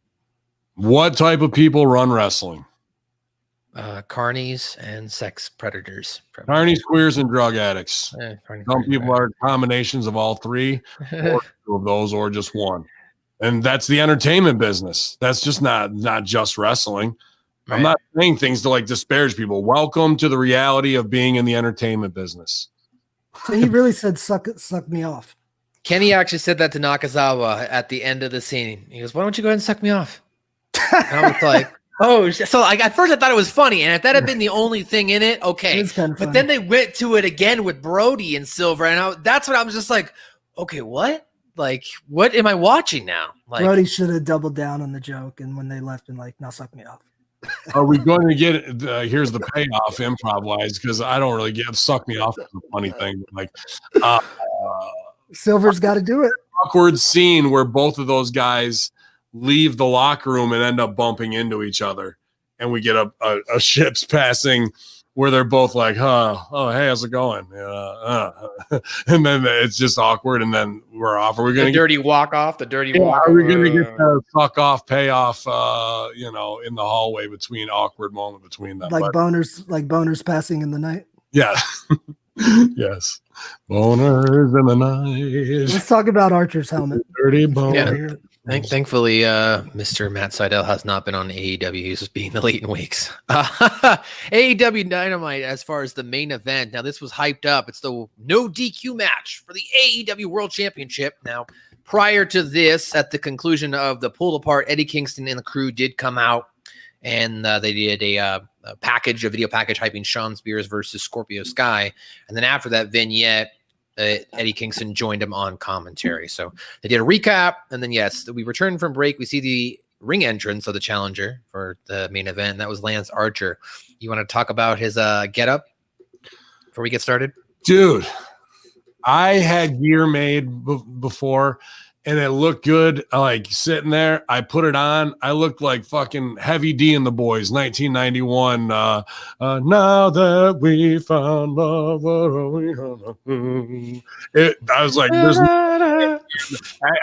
S1: What type of people run wrestling?
S5: Carnies and sex predators.
S1: Carnies, queers, and drug addicts. Some people
S5: right.
S1: are combinations of all three, or two of those, or just one. And that's the entertainment business. That's just not just wrestling.
S5: Right.
S1: I'm not saying things to like disparage people. Welcome to the reality of being in the entertainment business.
S2: So he really said, suck me off.
S5: Kenny actually said that to Nakazawa at the end of the scene. He goes, why don't you go ahead and suck me off? And I was like, oh, so like at first I thought it was funny, and if that had been the only thing in it, okay.
S2: It is kind of
S5: but
S2: funny.
S5: then they went to it again with Brody and Silver, and that's what I was just like, okay, what? Like, what am I watching now? Like,
S2: Brody should have doubled down on the joke, and when they left, and like, now suck me off.
S1: Are we going to get here's the payoff improv wise? Because I don't really get suck me off. Is a funny thing. But like,
S2: Silver's got to do it.
S1: awkward scene where both of those guys leave the locker room and end up bumping into each other, and we get a ships passing where they're both like, oh, hey, how's it going? And then it's just awkward, and then we're off. Are we going to
S5: dirty walk off? The dirty walk.
S1: Are we going to get the fuck off payoff? In the hallway between awkward moment between them,
S2: Like boners passing in the night.
S1: yeah, yes, boners in the night.
S2: Let's talk about Archer's helmet.
S1: Dirty boner.
S5: Yeah. Thankfully, Mr. Matt Seidel has not been on AEW. He's just being the late in weeks. AEW Dynamite, as far as the main event. Now, this was hyped up. It's the no DQ match for the AEW World Championship. Now, prior to this, at the conclusion of the pull apart, Eddie Kingston and the crew did come out, and they did a video package hyping Sean Spears versus Scorpio Sky. And then after that vignette, Eddie Kingston joined him on commentary. So they did a recap, and then yes, we returned from break. We see the ring entrance of the challenger for the main event, and that was Lance Archer. You want to talk about his getup before we get started?
S1: Dude, I had gear made before, and it looked good. Like sitting there, I put it on. I looked like fucking Heavy D and the Boys, 1991. Now that we found love, what are we gonna do? I was like, I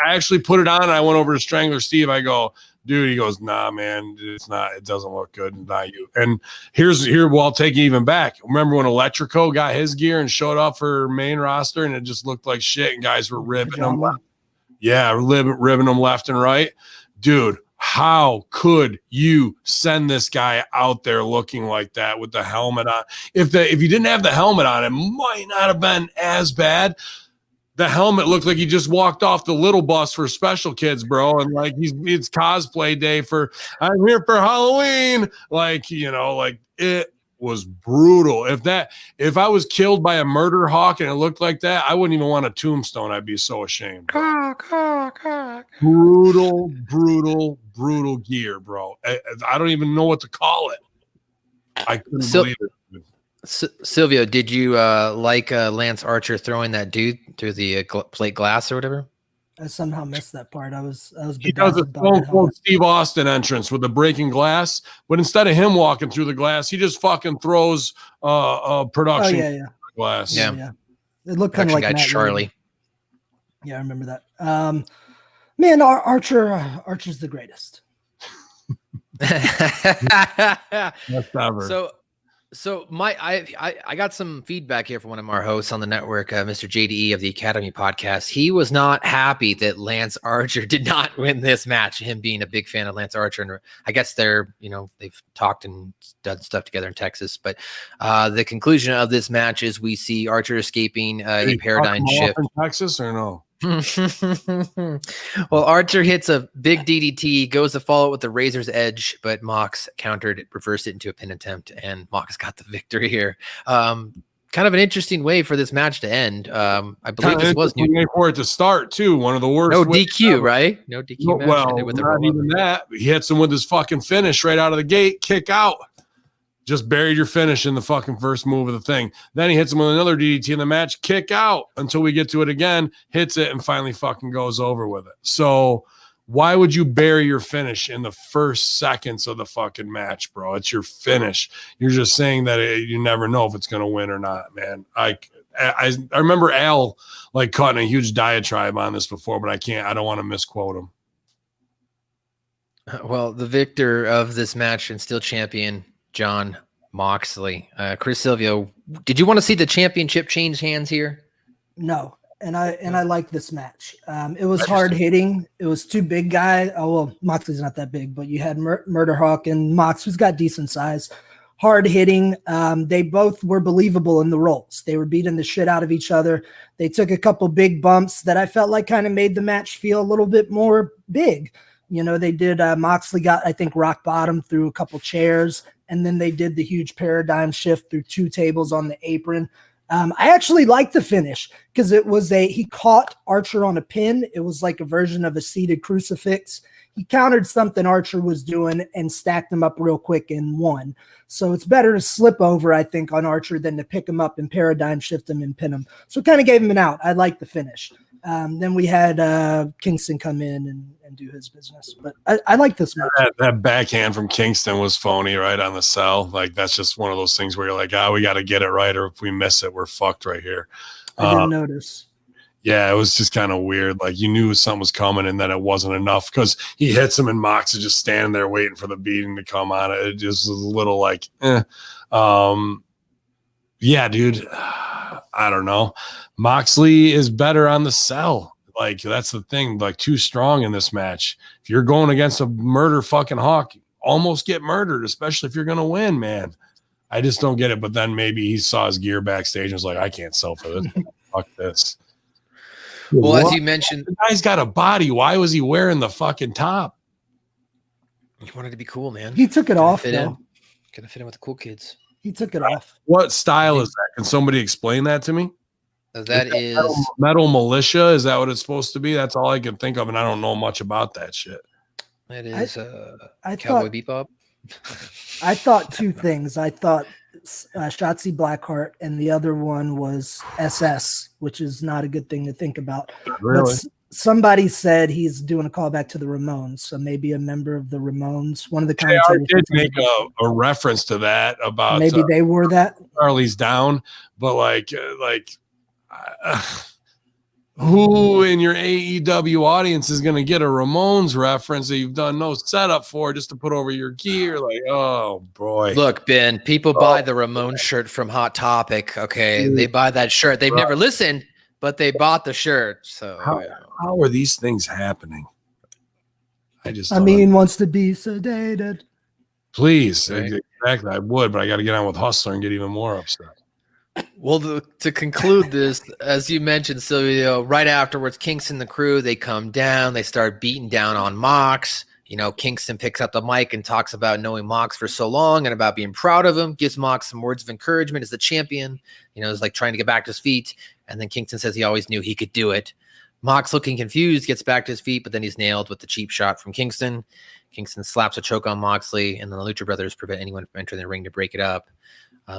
S1: actually put it on, and I went over to Strangler Steve. I go, dude. He goes, nah, man, it's not. It doesn't look good. Not you. And well, I'll take it even back. Remember when Electrico got his gear and showed up for main roster, and it just looked like shit, and guys were ripping them. Yeah, ribbing them left and right. Dude, how could you send this guy out there looking like that with the helmet on? If you didn't have the helmet on, it might not have been as bad. The helmet looked like he just walked off the little bus for special kids, bro. And like it's cosplay day for I'm here for Halloween. Like, it was brutal. If I was killed by a murder hawk and it looked like that, I wouldn't even want a tombstone. I'd be so ashamed. Brutal gear, bro. I don't even know what to call it. I couldn't believe it.
S5: Silvio, did you like Lance Archer throwing that dude through the plate glass or whatever?
S2: I somehow missed that part. I was.
S1: He does a Stone Cold Steve Austin entrance with the breaking glass, but instead of him walking through the glass, he just fucking throws production glass.
S2: Yeah. It looked kind of like Matt
S5: Charlie.
S2: Lee. Yeah, I remember that. Man, Archer's the greatest.
S1: That's ever.
S5: So So I got some feedback here from one of our hosts on the network, Mr. JDE of the Academy podcast. He was not happy that Lance Archer did not win this match. Him being a big fan of Lance Archer, and I guess they've talked and done stuff together in Texas. But the conclusion of this match is we see Archer escaping a paradigm shift
S1: in Texas, or no?
S5: Well, Archer hits a big DDT, goes to follow it with the Razor's Edge, but Mox countered it, reversed it into a pin attempt, and Mox got the victory here. Kind of an interesting way for this match to end. I believe this was new
S1: for it to start too. One of the worst.
S5: No DQ, ever. Right? No DQ.
S1: Well, not even that. He hits him with his fucking finish right out of the gate, kick out. Just buried your finish in the fucking first move of the thing. Then he hits him with another DDT in the match, kick out until we get to it again, hits it, and finally fucking goes over with it. So why would you bury your finish in the first seconds of the fucking match, bro? It's your finish. You're just saying that you never know if it's going to win or not, man. I remember Al like cutting a huge diatribe on this before, but I don't want to misquote him.
S5: Well, the victor of this match and still champion, John Moxley. Chris Silvio, did you want to see the championship change hands here?
S2: No, and I like this match. It was hard hitting. It was two big guys. Oh well, Moxley's not that big, but you had Murder Hawk and Mox, who's got decent size. Hard hitting. They both were believable in the roles. They were beating the shit out of each other. They took a couple big bumps that I felt like kind of made the match feel a little bit more big. You know, they did. Moxley got, I think, rock bottom through a couple chairs. And then they did the huge paradigm shift through two tables on the apron. I actually liked the finish because it was he caught Archer on a pin. It was like a version of a seated crucifix. He countered something Archer was doing and stacked him up real quick and won. So it's better to slip over, I think, on Archer than to pick him up and paradigm shift him and pin him. So it kind of gave him an out. I like the finish. Then we had Kingston come in and do his business. But I like this match.
S1: That backhand from Kingston was phony right on the cell. Like, that's just one of those things where you're like, we got to get it right, or if we miss it, we're fucked right here.
S2: I didn't notice.
S1: Yeah, it was just kind of weird. Like, you knew something was coming and then it wasn't enough because he hits him and Mox is just standing there waiting for the beating to come on. It just was a little like, yeah, dude. I don't know. Moxley is better on the cell. Like, that's the thing. Like, too strong in this match. If you're going against a murder fucking Hawk, almost get murdered, especially if you're going to win, man. I just don't get it. But then maybe he saw his gear backstage and was like, I can't sell for this. Fuck this.
S5: Well, as you mentioned,
S1: the guy's got a body. Why was he wearing the fucking top?
S5: He wanted to be cool, man.
S2: He took it off, though.
S5: Gonna fit in with the cool kids.
S2: He took it off.
S1: What style is that? Can somebody explain that to me?
S5: That is
S1: metal militia. Is that what it's supposed to be? That's all I can think of, and I don't know much about that shit.
S5: That is
S2: I
S5: Cowboy Bebop.
S2: I thought two things. I thought Shotzi Blackheart, and the other one was SS, which is not a good thing to think about.
S1: Really?
S2: But somebody said he's doing a callback to the Ramones, so maybe a member of the Ramones. One of the commentators
S1: did make a reference to that about
S2: maybe they wore that.
S1: Charlie's Down, but who in your AEW audience is going to get a Ramones reference that you've done no setup for just to put over your gear? Like, oh boy.
S5: Look, Ben, people buy the Ramones shirt from Hot Topic. Okay, they buy that shirt. They've never listened, but they bought the shirt. So
S1: how are these things happening?
S2: Hamin wants to be sedated.
S1: Please,
S5: right.
S1: Exactly. I would, but I got to get on with Hustler and get even more upset.
S5: Well, to conclude this, as you mentioned, Silvio, right afterwards, Kingston and the crew, they come down, they start beating down on Mox. You know, Kingston picks up the mic and talks about knowing Mox for so long and about being proud of him, gives Mox some words of encouragement as the champion. You know, is like trying to get back to his feet. And then Kingston says he always knew he could do it. Mox, looking confused, gets back to his feet, but then he's nailed with the cheap shot from Kingston. Kingston slaps a choke on Moxley, and then the Lucha Brothers prevent anyone from entering the ring to break it up.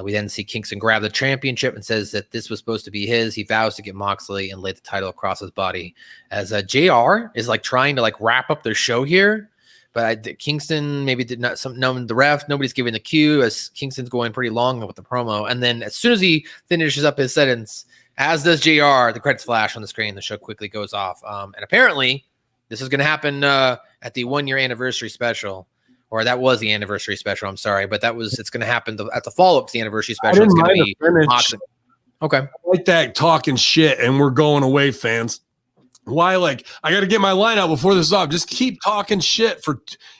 S5: We then see Kingston grab the championship and says that this was supposed to be his. He vows to get Moxley and lay the title across his body. As JR is like trying to like wrap up their show here, but Kingston maybe did not. The ref, nobody's giving the cue as Kingston's going pretty long with the promo. And then as soon as he finishes up his sentence, as does JR, the credits flash on the screen. The show quickly goes off. And apparently, this is going to happen at the 1-year anniversary special, or that was the anniversary special. I'm sorry, but it's going to happen at the follow up to the anniversary special. It's going to be Mox. Okay.
S1: I like that talking shit, and we're going away, fans. Why? Like, I got to get my line out before this is off. Just keep talking shit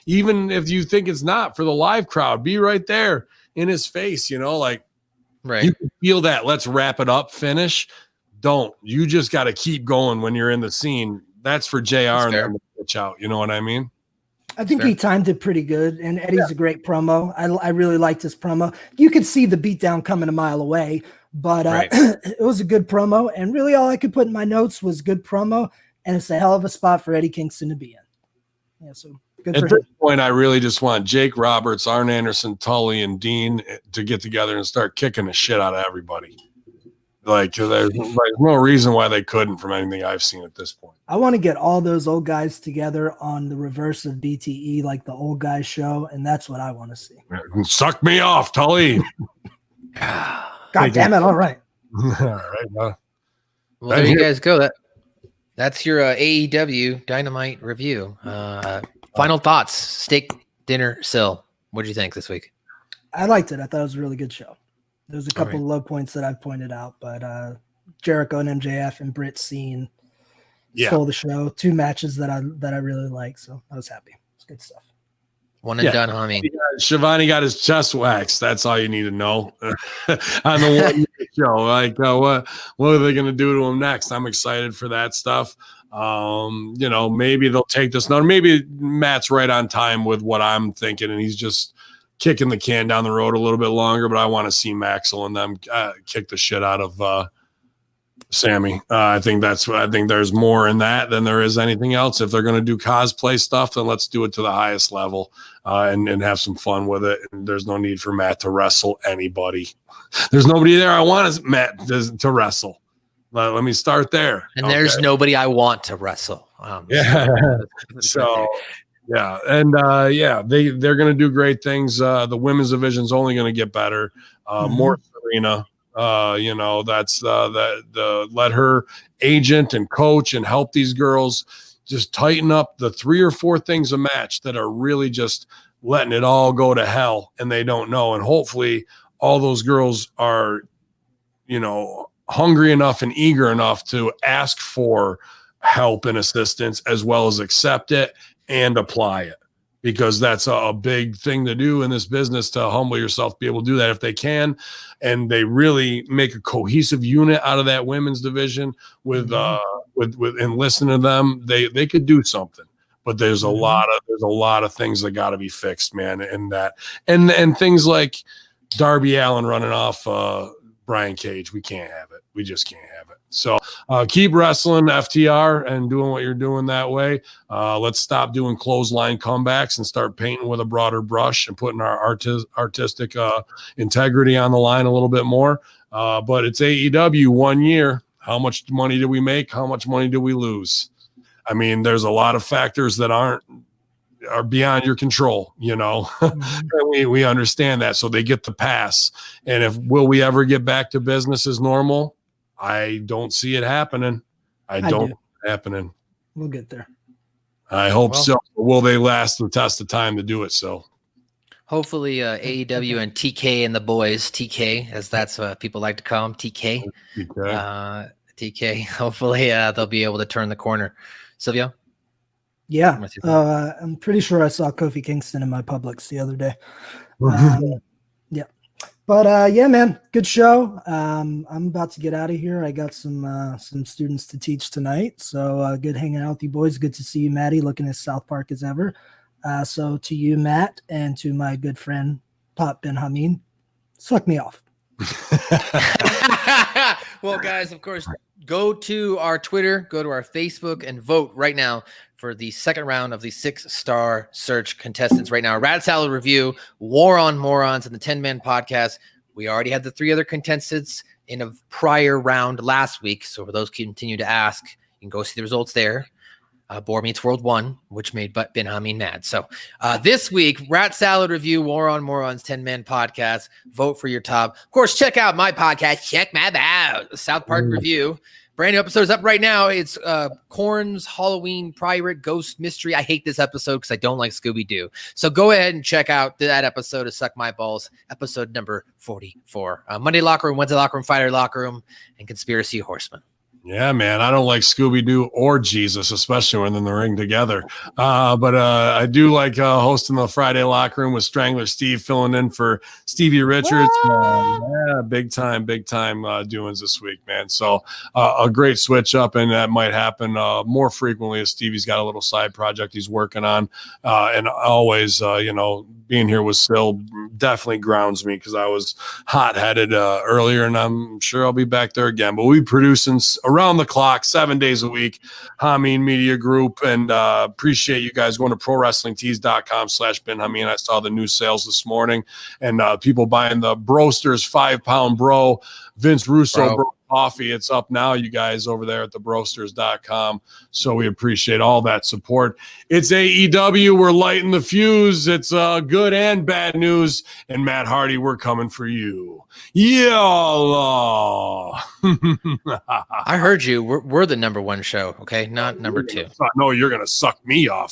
S1: even if you think it's not for the live crowd. Be right there in his face, like
S5: right.
S1: You can feel that. Let's wrap it up. Finish. Don't. You just got to keep going when you're in the scene. That's for JR and them to pitch out. You know what I mean?
S2: I think he timed it pretty good, and Eddie's a great promo. I really liked his promo. You could see the beatdown coming a mile away, but it was a good promo, and really all I could put in my notes was good promo, and it's a hell of a spot for Eddie Kingston to be in. Yeah, so good for him. At this
S1: point, I really just want Jake Roberts, Arn Anderson, Tully, and Dean to get together and start kicking the shit out of everybody. Like, there's no reason why they couldn't from anything I've seen at this point.
S2: I want to get all those old guys together on the reverse of BTE, like the old guys show, and that's what I want to see.
S1: Suck me off, Tully.
S2: God damn it. All right.
S1: All right.
S5: Well, there you guys go. That's your AEW Dynamite review. Final thoughts. Steak dinner, Sil. What did you think this week?
S2: I liked it. I thought it was a really good show. There's a couple of low points that I've pointed out, but Jericho and MJF and Britt scene stole the show. 2 matches that I really like, so I was happy. It's good stuff.
S5: One and done, Hamin.
S1: Shivani got his chest waxed. That's all you need to know on the one show. Like, what are they going to do to him next? I'm excited for that stuff. Maybe they'll take this. Now, maybe Matt's right on time with what I'm thinking, and he's just kicking the can down the road a little bit longer, but I want to see Maxwell and them kick the shit out of Sammy. I think there's more in that than there is anything else. If they're going to do cosplay stuff, then let's do it to the highest level and have some fun with it. And there's no need for Matt to wrestle anybody. There's nobody there I want Matt to wrestle. Let me start there.
S5: And there's nobody I want to wrestle.
S1: So yeah, and they're going to do great things. The women's division's only going to get better. More Serena. That's the let her agent and coach and help these girls just tighten up the 3 or 4 things a match that are really just letting it all go to hell and they don't know. And hopefully all those girls are, hungry enough and eager enough to ask for help and assistance as well as accept it and apply it, because that's a big thing to do in this business, to humble yourself, be able to do that if they can. And they really make a cohesive unit out of that women's division with and listen to them. They could do something, but there's a lot of things that got to be fixed, man. And that, and things like Darby Allin running off Brian Cage. We can't have it. We just can't have it. So keep wrestling, FTR, and doing what you're doing that way. Let's stop doing clothesline comebacks and start painting with a broader brush and putting our artistic integrity on the line a little bit more. But it's AEW 1 year. How much money do we make? How much money do we lose? I mean, there's a lot of factors that are beyond your control, we understand that. So they get the pass. And will we ever get back to business as normal? I don't see it happening. I don't see it happening.
S2: We'll get there.
S1: I hope so. Will they last the test of time to do it? So
S5: hopefully AEW and TK and the boys, TK, as that's what people like to call them, TK. TK. Hopefully they'll be able to turn the corner. Silvio?
S2: Yeah. I'm pretty sure I saw Kofi Kingston in my Publix the other day. Yeah. But yeah, man, good show. I'm about to get out of here. I got some students to teach tonight. So good hanging out with you boys. Good to see you, Maddie, looking as South Park as ever. So to you, Matt, and to my good friend, Pop Ben Hamin, suck me off.
S5: Well, guys, of course, go to our Twitter, go to our Facebook, and vote right now for the second round of the 6-star search contestants right now. Rad Salad Review, War on Morons, and the 10-Man Podcast. We already had the 3 other contestants in a prior round last week. So for those who continue to ask, you can go see the results there. Boar Meets World 1, which made Ben Hamin mad. So this week, Rat Salad Review, War on Morons, 10-Man Podcast. Vote for your top. Of course, check out my podcast. Check my out. South Park Review. Brand new episode is up right now. It's Korn's Halloween Pirate Ghost Mystery. I hate this episode because I don't like Scooby-Doo. So go ahead and check out that episode of Suck My Balls, episode number 44. Monday Locker Room, Wednesday Locker Room, Friday Locker Room, and Conspiracy Horseman.
S1: Yeah, man. I don't like Scooby-Doo or Jesus, especially when they're in the ring together. But I do like hosting the Friday Locker Room with Strangler Steve filling in for Stevie Richards. Yeah, big time doings this week, man. So a great switch up, and that might happen more frequently as Stevie's got a little side project he's working on. And always, being here with Sil definitely grounds me because I was hot-headed earlier, and I'm sure I'll be back there again. But we'll be producing around the clock, 7 days a week, Hamin Media Group, and appreciate you guys going to ProWrestlingTees.com/Ben Hamin. I saw the new sales this morning, and people buying the Broasters 5-pound bro, Vince Russo Bro coffee. It's up now, you guys, over there at the Broasters.com. So we appreciate all that support. It's AEW. We're lighting the fuse. It's good and bad news. And Matt Hardy, we're coming for you. Yeah.
S5: I heard you. We're the number one show, okay? Not number two.
S1: No, you're going to suck me off.